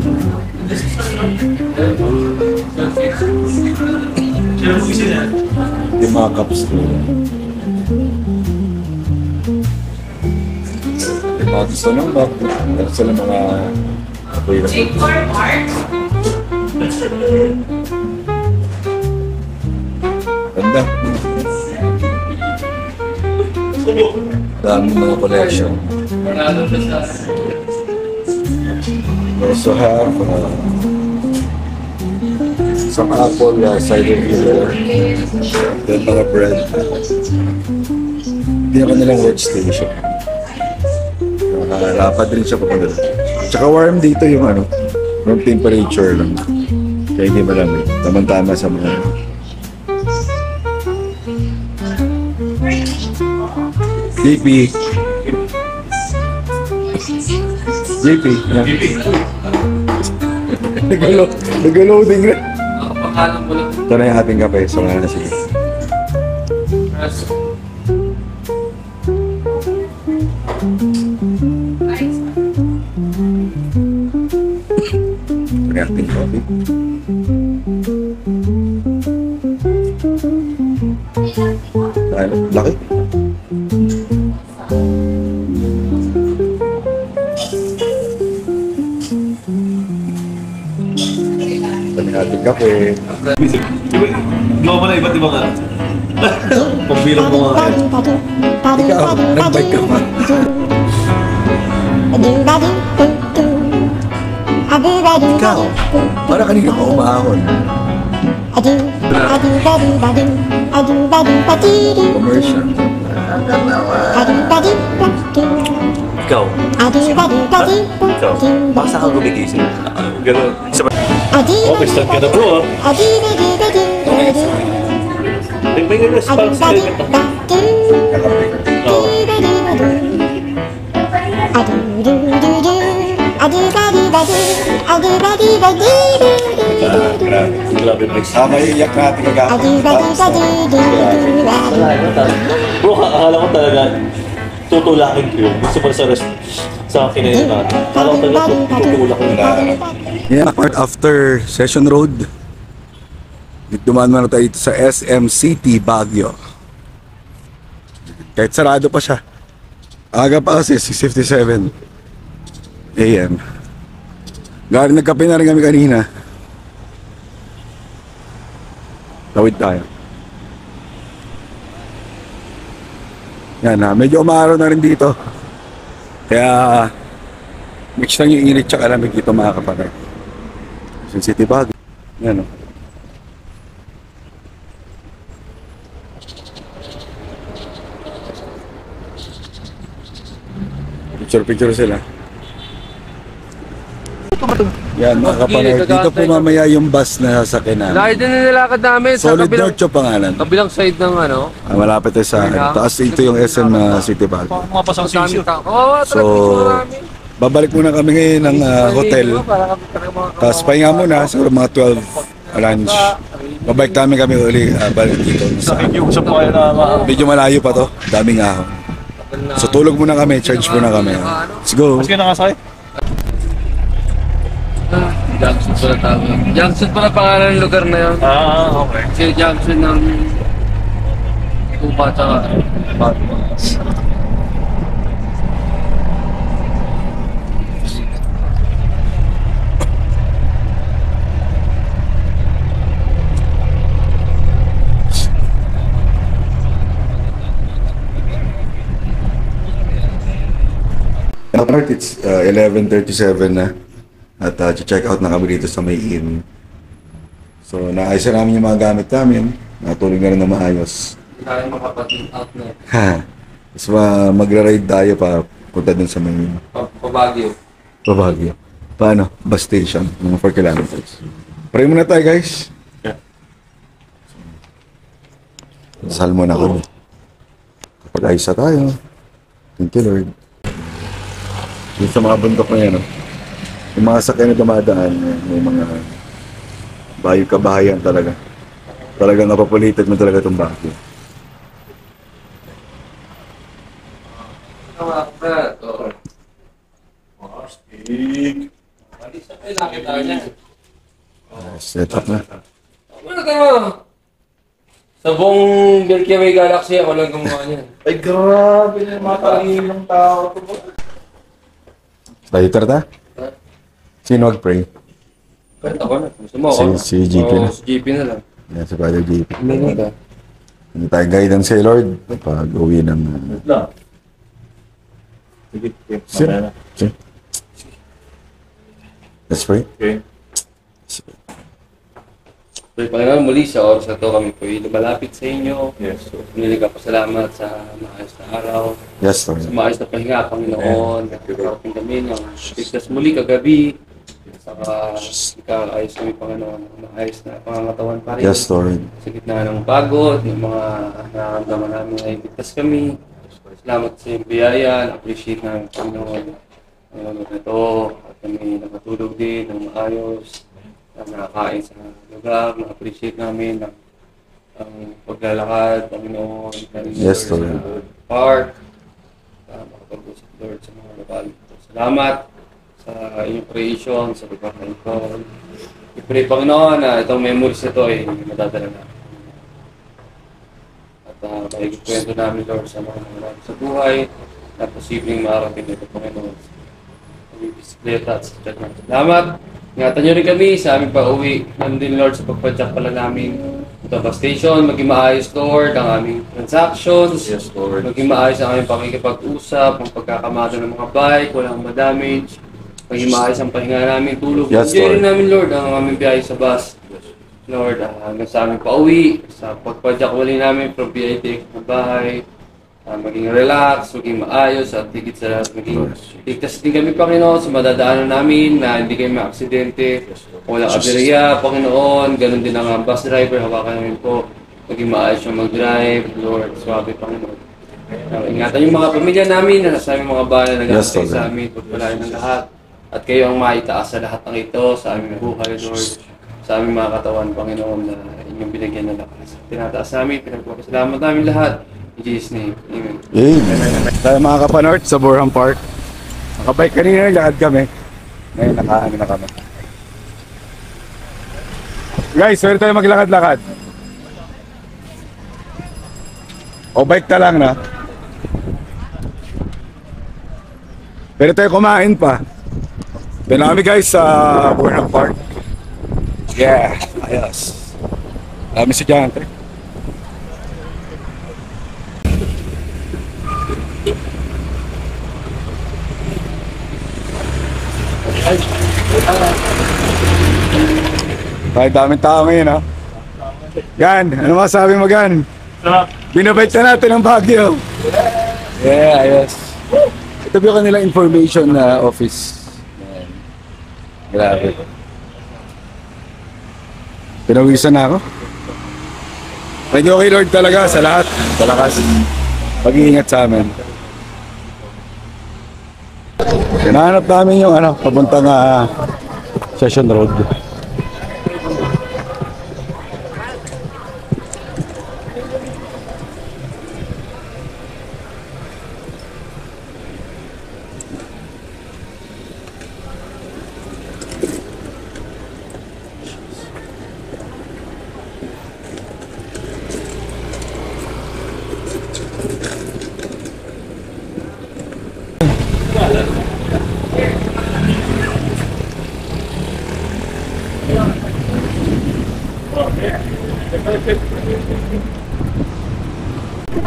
Yung mga cups ko. Mga gusto ng bag. Meron sila mga... Ganda. Daming mga collection. We also have some apple cider vinegar. Then mga bread. Hindi ako nilang workstation. Rapad rin siya papunta. Tsaka warm dito yung ano, room temperature lang. Kaya hindi malamig. Tama-tama sa mga... JP. JP. Nag-loading rin. Pangalan mo lang. Ito na yung ating kape. So, nga na sige. Ito na yung ating coffee. Laki. Ito na yung ating kape. Gawa mo na iba't ibang ano. Pambilang mo nga kayo. Ikaw, nag-bike ka pa. Ikaw, para kanina pa umahon. Commercial. Ikaw. Ikaw. Basta ka gumigising. Ganun. Okay, start ka na bro ah. May nga spark sa limit na. Oo. Grabe Max. Maiiyak natin kagapon. Bro, akala ko talaga tutulakin ko yun. Gusto pa sa rest sa akin na yun natin. Akala ko talaga tutulak ko yun. Yeah, part after Session Road. Dumaan na tayo dito sa SM City, Baguio. Kahit sarado pa siya. Aga pa kasi, 6:57 AM. Gari nagkape na rin kami kanina. Tawid tayo. Yan na, medyo umaraw na rin dito. Kaya mix lang yung init tsaka lamig dito mga kapatid. Sin City, Baguio. Yan o. Picture sila. Yan mga kapatid. Dito po mamaya yung bus na sasakyan namin. Laki din na nilakad namin sa Solid kabilang, North yung pangalan. kabilang side ng ano. Malapit tayo sa taas. Ito yung SM City Baguio. Mga pasang sisyo. Oo, So, babalik muna kami ngayon ng hotel. Tapos pahinga muna, siguro mga 12 lunch. Babalik kami uli, balik dito. Sa yung sa buhay na Medyo malayo pa to, daming ahon. So tulog muna kami, charge muna kami. Let's go. Mas ka nakasakay? Junction pala tawag. Junction pala pangalan ng lugar na yun. Okay. Kasi junction ng Tupa tsaka Baguio. It's 11:37 na. At check out na kami dito sa may inn. So naayos na namin yung mga gamit namin. Natulog na rin na maayos. Hindi tayo makapag-out na. Ha. Tapos magra-ride tayo pa punta dun sa may Pabagyo. Baguio. Paano? Bus station. Mga 4 kilometers. Pray muna tayo guys. Yeah. Dasal muna kami. Kapag ayos na tayo. Thank you Lord. Yung sa mga bundok na yan, yung mga sakay na dumadaan, may mga bayo-kabahayan talaga. Talagang napapulited mo talaga itong Baguio. Set up na. Ano ka mo? Sa buong Milky Way Galaxy, ako lang gumawa niyan. Ay grabe na yung mga kalinong tao. Tayo ta? Sino mag-pray? Kahit ako na. Gusto mo Si- ako na. si GP Oo, na. Si GP na lang. Yan, si Father JP. Hindi na ba? Hindi tayo guidance kay Lord pag uwi ng... Lang. Sige, okay. Sino? Mamaya na. Okay. Let's pray. Okay. So, Panginoon, muli sa oras na ito kami po lumalapit sa inyo. Yes. So, Pinili ka pasalamat sa maayos na araw. Yes, Lord. Sa maayos na pahinga, Panginoon. Nakarating kami ng ligtas muli kagabi. Saka ikaayos kami, Panginoon, ng maayos na pangangatawan pa rin. Yes, Lord. Sa gitna ng pagod, ng mga nararamdaman namin ay ligtas kami. Salamat sa iyong biyaya, na-appreciate namin, Panginoon. Ngayon na ito, at kami nakatulog din ng maayos, na nakakain sa lugar, na-appreciate namin ang paglalakad, Panginoon, Yes, sa Lord. park, makapag-usap, Lord, sa mga lokal. Salamat sa inyong creation, sa lugar na ito. I-pray, Panginoon, na itong memories na ito ay madadala namin. At mahigit kwento namin, Lord, sa mga namin sa buhay na posibleng makarating ito, Panginoon. Sa bisikleta at sa chat natin. Salamat! Ingatan niyo rin kami sa aming pauwi. Nandun, Lord, sa pagpadyak pala namin ito bus station. Maging maayos, Lord, ang aming transactions. yes, Lord. Maging maayos ang aming pakikipag-usap, ang pagkakamado ng mga bike, walang ma-damage. Maging maayos ang pahinga namin, tulog. Yes, Enjoy Lord. rin namin, Lord, ang aming biyahe sa bus. Lord, hanggang sa aming pauwi, sa pagpadyak wali namin from PITX na bahay, maging relax, maging maayos, at higit sa lahat, maging ligtas din kami, Panginoon, sa madadaanan namin na hindi kayo maaksidente, walang aberya, Panginoon, ganun din ang bus driver, hawakan namin po, maging maayos yung mag-drive, Lord, swabe, Panginoon. Ingatan yung mga pamilya namin na nasa aming mga bahay na Yes, nag-aantay Lord. sa amin, pagpalain ng lahat, at kayo ang maitaas sa lahat ng ito, sa aming buhay, Lord, sa aming mga katawan, Panginoon, na inyong binigyan ng lakas. Tinataas namin, pinagpapasalamat namin lahat. In Jesus' name, Amen. Amen. Tayo mga kapanort sa Borham Park. Nakabike kanina, lakad kami. Ngayon, nakaano na kami. Guys, pwede tayo maglakad-lakad. O bike na lang na. Pwede tayo kumain pa. Pwede kami guys sa Borham Park. Yeah, ayos. Dami si Jante. Kahit daming tao ngayon, ha? Gan, ano masabi mo, Gan? Binabait na natin ang Baguio. Yeah, ayos. Ito yung kanilang information na office. Yan. Grabe. Pinawisan na ako. Thank you, okay Lord talaga sa lahat. Sa lakas. Pag-iingat sa amin. Hinahanap namin yung papuntang Session Road.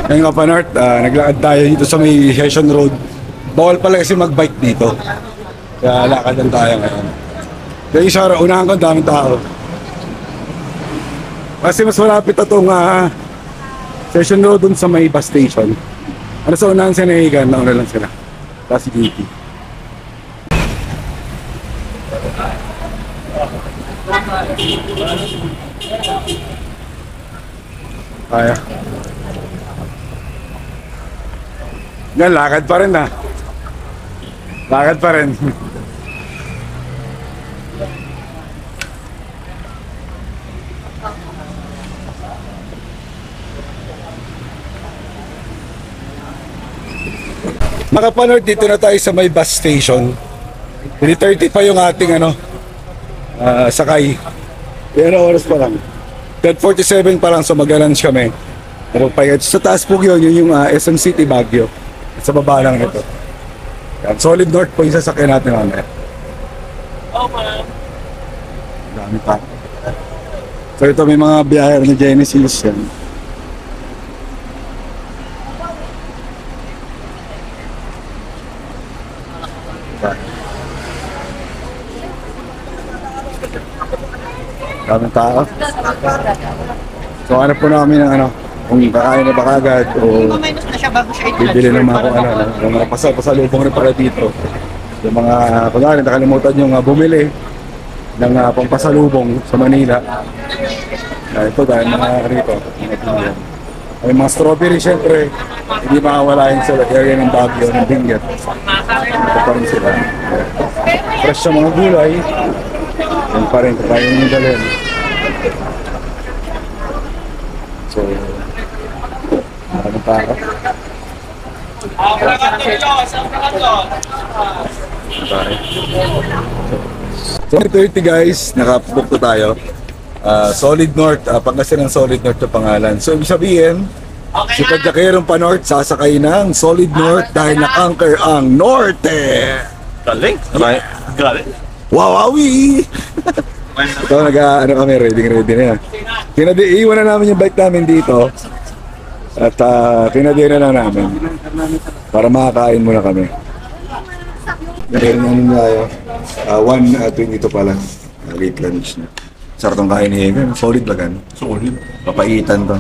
Ngayon nga pa North, naglakad tayo dito sa may Session Road. Bawal pala kasi mag-bike dito. Kaya lakad lang tayo ngayon. Yung isa, unahan ko, ang daming tao. Kasi mas malapit na itong Session Road dun sa may bus station. Ano sa unahan si Nahigan, nauna lang sila. Tapos si GP. Kaya. Yan, lakad pa rin Lakad pa rin. Mga panord, dito na tayo sa may bus station. 3:30 pa yung ating sakay. Pero oras pa lang. 10:47 pa lang, so mag-lunch kami. Pero pa sa taas po yun yung SM City Baguio. Sa baba lang nito. Yan, Solid North po yung sasakyan natin mamaya. Dami pa. So ito may mga biyahe ni Genesis yan. Daming tao. So hanap po namin ng ano, kung kakain na ba kagad o bibili ng mga kung ano, yung mga pasalubong rin para dito. Yung mga, kunwari nakalimutan yung bumili ng pampasalubong sa Manila. Ito dahil mga rito, mga pinggan. May mga strawberry syempre, hindi makawala yun sa area ng Baguio, ng Benguet. Ito pa rin sila. Fresh sa mga gulay, yan pa rin, kaya yung dalhin. So, maraming tao. So, 30 guys, nakabook na tayo. Solid North, Pangasinan Solid North na pangalan. So, ibig sabihin, si Kadyakerong pa North, sasakay ng Solid North dahil na-conquer ang Norte. Galing. Galing. Wawawi! Ito, ano kami, ready na yan. Iwan na namin yung bike namin dito. At pinadi na lang namin. Para makakain muna kami. Meron namin tayo. 1:22 pala. Late lunch na. Sarap ang kain ni Egan. Solid lagan. Solid. Papaitan to.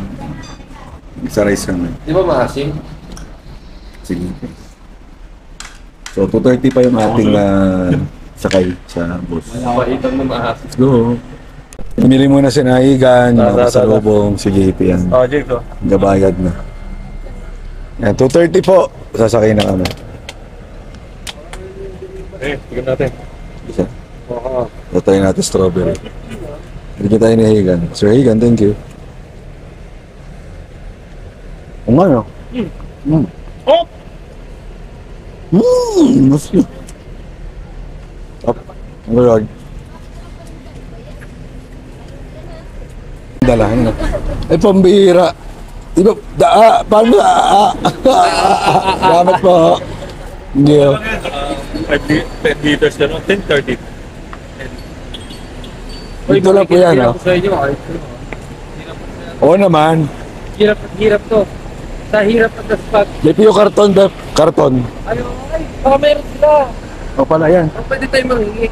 Isa rice kami. Di ba maasim? Sige. So 2:30 pa yung ating sakay sa bus. Papaitan na maasim. Let's go. Pumili muna si Naigan, yung kasalubong, si JP yan. Jake, Gabayad na. Yan, 2:30 po. Sasakay na kami. tignan natin. Isa. Tatay natin strawberry. Bigyan tayo ni Hagan. Sir Hagan, thank you. Ang ano? Oh! Mas yun. Up. Ang galag. Dala, ano? Eh, pambihira. Iba, paano Salamat po. Hindi oh. 10 liters na, no? 10-30. Ito lang po yan, oh. Oo naman. Hirap to. Sa hirap at the spot. JP yung karton, Bep. Karton. Ayaw, baka mayroon sila. O pala yan. Pwede tayo manghingi.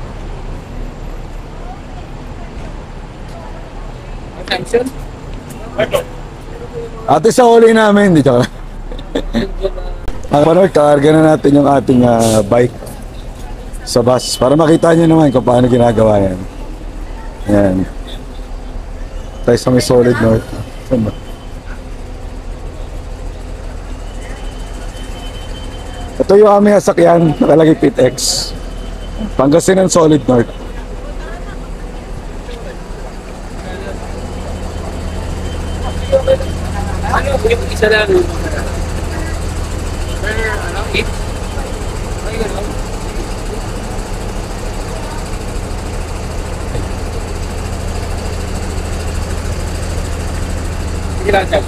Attention? Ate, sa huli namin, hindi ka. Ang panood, kakarga na natin yung ating bike sa bus para makita nyo naman kung paano ginagawa yan. Yan. Tayo sa may Solid North. Saan ba? Ito yung aming sasakyan, nakalagay PitX. Pangasinan Solid North. Ano? Yung isa lang. Ano? 8? Ay, gano'n. Sige lang, Jack.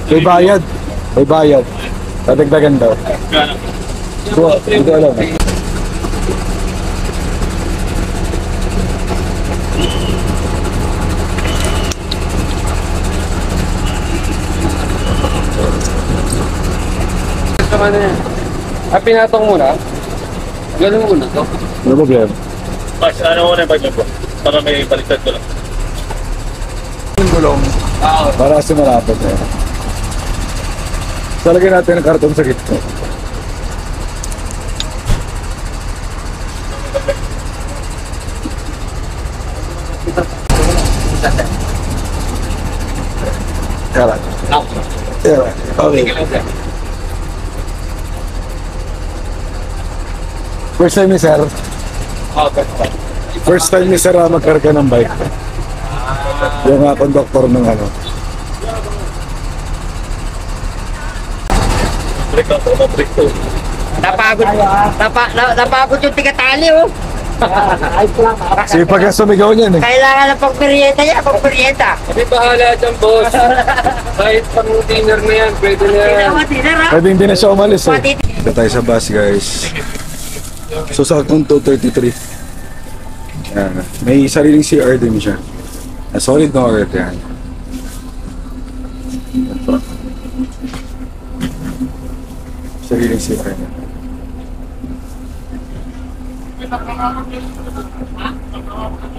May bayad. May bayad. Tatagdagan daw. Hindi ko alam. Tama na yan. Pinatong muna. Ganun muna to. Ano problema? Mas, ano muna yung bike mo? Para may baliktad ko lang. Yung gulong. Para kasi malapit eh. Talagyan natin ang karton sa gitna. Yaran. Yaran. Okay. First time ni sir. First time ni sir magkarga ng bike. Yung conductor ng ano. Break to. Napagod yung tigatali, oh. Sige pagka sumigaw niyan eh. Kailangan ng pagperieta niya, pagperieta. Hindi bahala dyan, boss. Kahit pang dinner na yan, pwede na yan. Pwede hindi na siya umalis eh. Dito tayo sa bus guys. So saktong 2:33. May sariling CR din siya. Solid na earth yan. Sariling CR niya.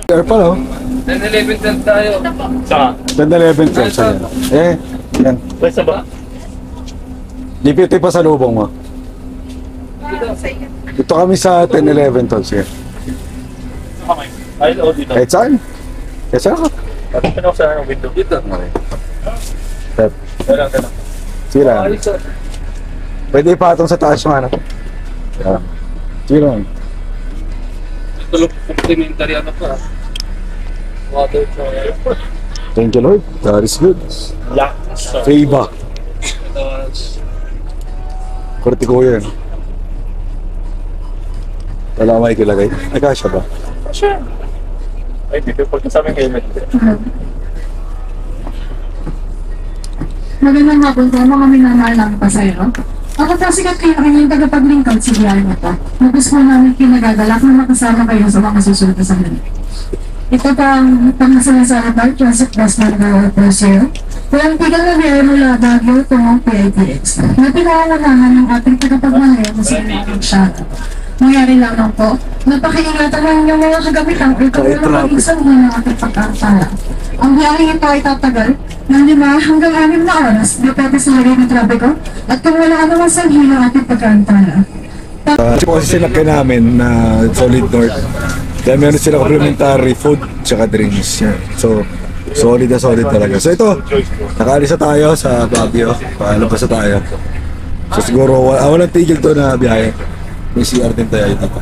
CR pa no? 10-11 tayo. Saka, 10-11 12 yan. Yan. basta ba? Lipiti pa sa lubong mo. Dito kami sa 10-11 12 sige. Ay, o dito. Kahit saan? Kahit saan ka? Tapos ako sa window. Dito. Okay. Pep. Kailang. Sige lang. Pwede ipatong sa taas yung ano. Yeah. Sige lang. Tulog complimentary ano pa. Water for Thank you Lord. That is good. Yeah. Favor. Kurti ko yan. Wala may kilagay. Ay, kasya ba? Sure. Ay, dito. Pagka sa aming helmet. Magandang hapon po, mga minamahal ng pasayro. Ako po sikat kayo kanyang tagapaglingkod sa biyahe na to. Nagos po namin kinagagalak na makasama kayo sa mga susunod na sandali. Ito pa ang pangasalasara bar, transit bus na nag-awal po sa'yo. Walang tigal na biyahe mula Baguio tungong PITX. Na pinangangalangan ng ating tagapagmalayo na si Maring Shara. Nangyari lamang po, napakiingatan ng inyong mga kagamitan o ikaw isang ng ating pagkakatala. Ang biyaheng ito ay tatagal ng 5 hanggang 6 na oras, depende sa lagay ng trapiko at kung wala anumang sanhi ng ating pagkakatala. Kasi sinakyan namin na Solid North. Kaya meron sila complimentary food tsaka drinks. Yan. So, solid na solid talaga. So ito, nakaalis na tayo sa Baguio. Palabas na tayo. So siguro, walang tigil to na biyahe. May CR din tayo dito.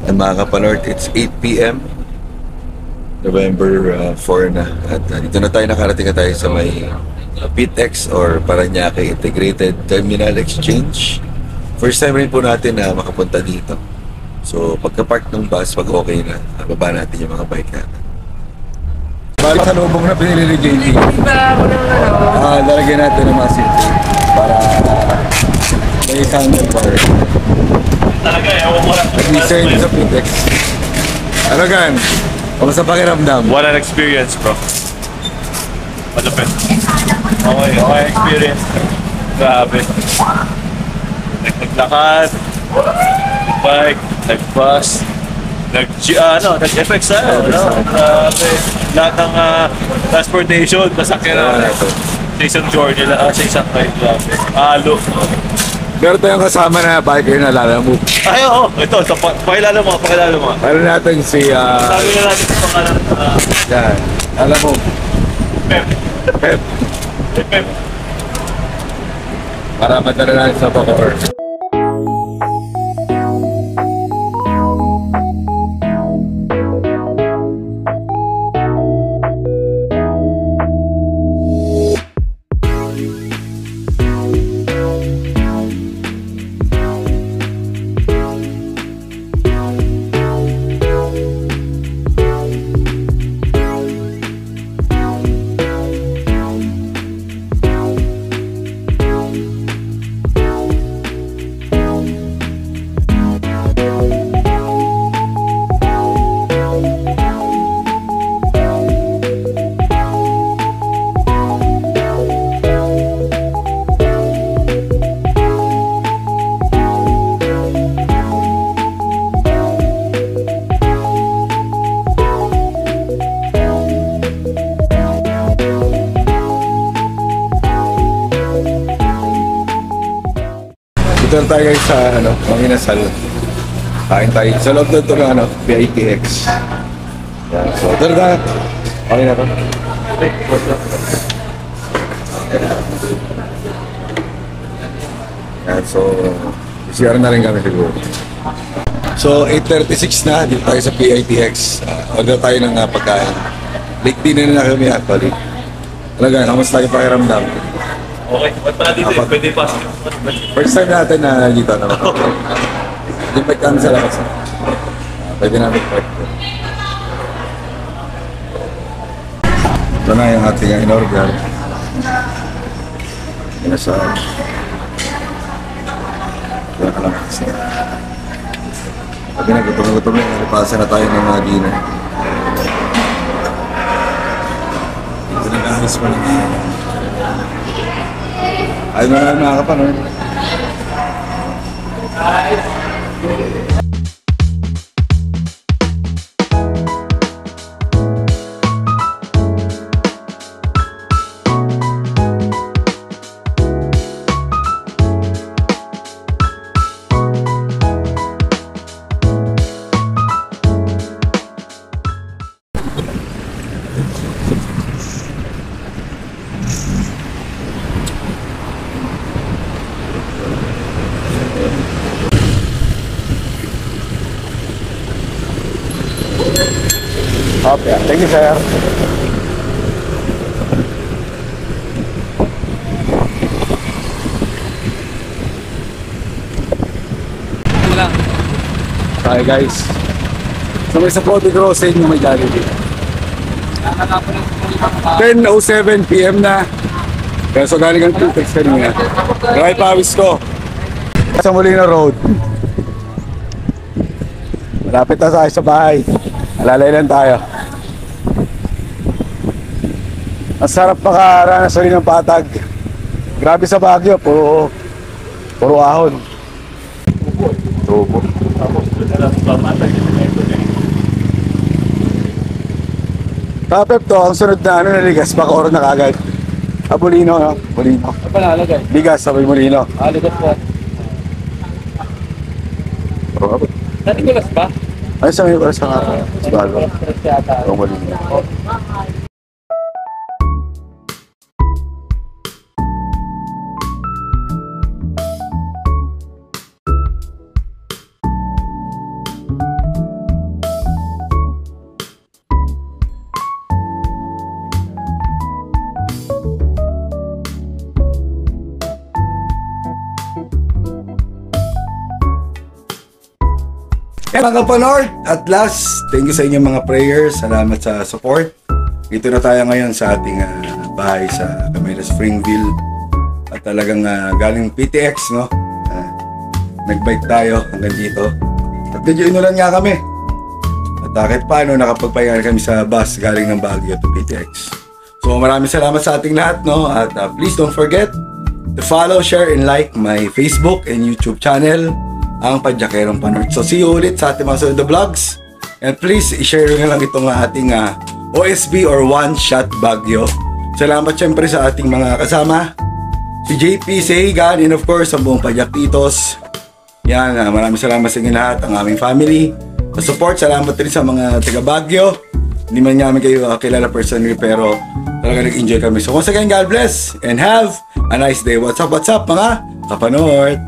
And mga kapanort, it's 8 p.m. November 4 na. At dito na tayo, nakarating na tayo sa may PITX or Parañaque Integrated Terminal Exchange. First time rin po natin na makapunta dito. So pagka-park ng bus, pag okay na, baba natin yung mga bike natin. Bali sa lubong na pinili ni JD. Lalagyan natin ng mga seat para may isang bar. talaga, ewan ko lang. Nag-research sa PTEX. Ano gan? Kamusta pakiramdam? What an experience, bro. Malupit. Okay experience. Grabe. Naglakad, nag-bike, nag-bus, nag-FX tayo, no? Grabe. Lahat ng transportation, nasakyan na sa isang journey, sa isang ride, grabe. Halo. Meron tayong kasama na biker na lalamove. Ay, oo. Ito, pakilala mo. Meron natin si, Sabi na natin sa pangalan. yan, lalamove. Pep. Pep. Pep. Para madala natin sa Bacoor. Dito na tayo guys sa Manginasal. Kain tayo sa loob na ito ng PITX. Yan, so ito na. Okay na to. Yan, so CR na rin kami siguro. So 8:36 na, dito tayo sa PITX. Order tayo ng pagkain. Late dinner na kami actually. Talaga, kamusta tayo pakiramdam? Okay, ba't pala dito? Pwede pasok. First time natin na dito naman. Invite kami sa labas. Pwede namin park. Ito na yung ating in-order. Inasal. Ito na lang. Sabi na, gutom na. Nalipasa na tayo ng dinner. Ito na lang. Miss pa na. Ay, maraming mga kapanood. Okay, thank you, sir. Hi guys. So may sa Poti Crossing yung may Jollibee. 10:07 PM na. Kaya so galing ang Tutex kanina. Dry pawis ko. Sa Molina Road. Malapit na tayo sa bahay. Alalay lang tayo. Ang sarap makaranas rin ng patag. Grabe sa Baguio, puro ahon. Tubo. Tapep to, ang sunod na naligas, baka oras na kagad. Molino, no? Molino. Ano pa nalagay? Ligas, sabi Molino. Ligas po. Dati gulas ba? Ay, sa may oras na kagad. Sa bago. Ang Molino. Mga kapanood, at last, thank you sa inyong mga prayers. Salamat sa support. Dito na tayo ngayon sa ating bahay sa Camila Springville. At talagang galing PTX, no? Nagbike tayo hanggang dito. At medyo inulan nga kami. At kahit paano nakapagpahinga kami sa bus galing ng Baguio to PTX. So maraming salamat sa ating lahat, no? At please don't forget to follow, share, and like my Facebook and YouTube channel, ang Padyakerong Panorth. So see you ulit sa ating mga sunod na vlogs. And please, i-share nyo lang itong ating OSB or One Shot Baguio. Salamat syempre sa ating mga kasama, si JP, si Higan, and of course, ang buong Padyak Titos. Yan, maraming salamat sa inyo lahat, ang aming family. Sa support, salamat rin sa mga taga Baguio. Hindi man namin kayo kilala personally, pero talaga nag-enjoy kami. So once again, God bless and have a nice day. What's up mga Kapanorth?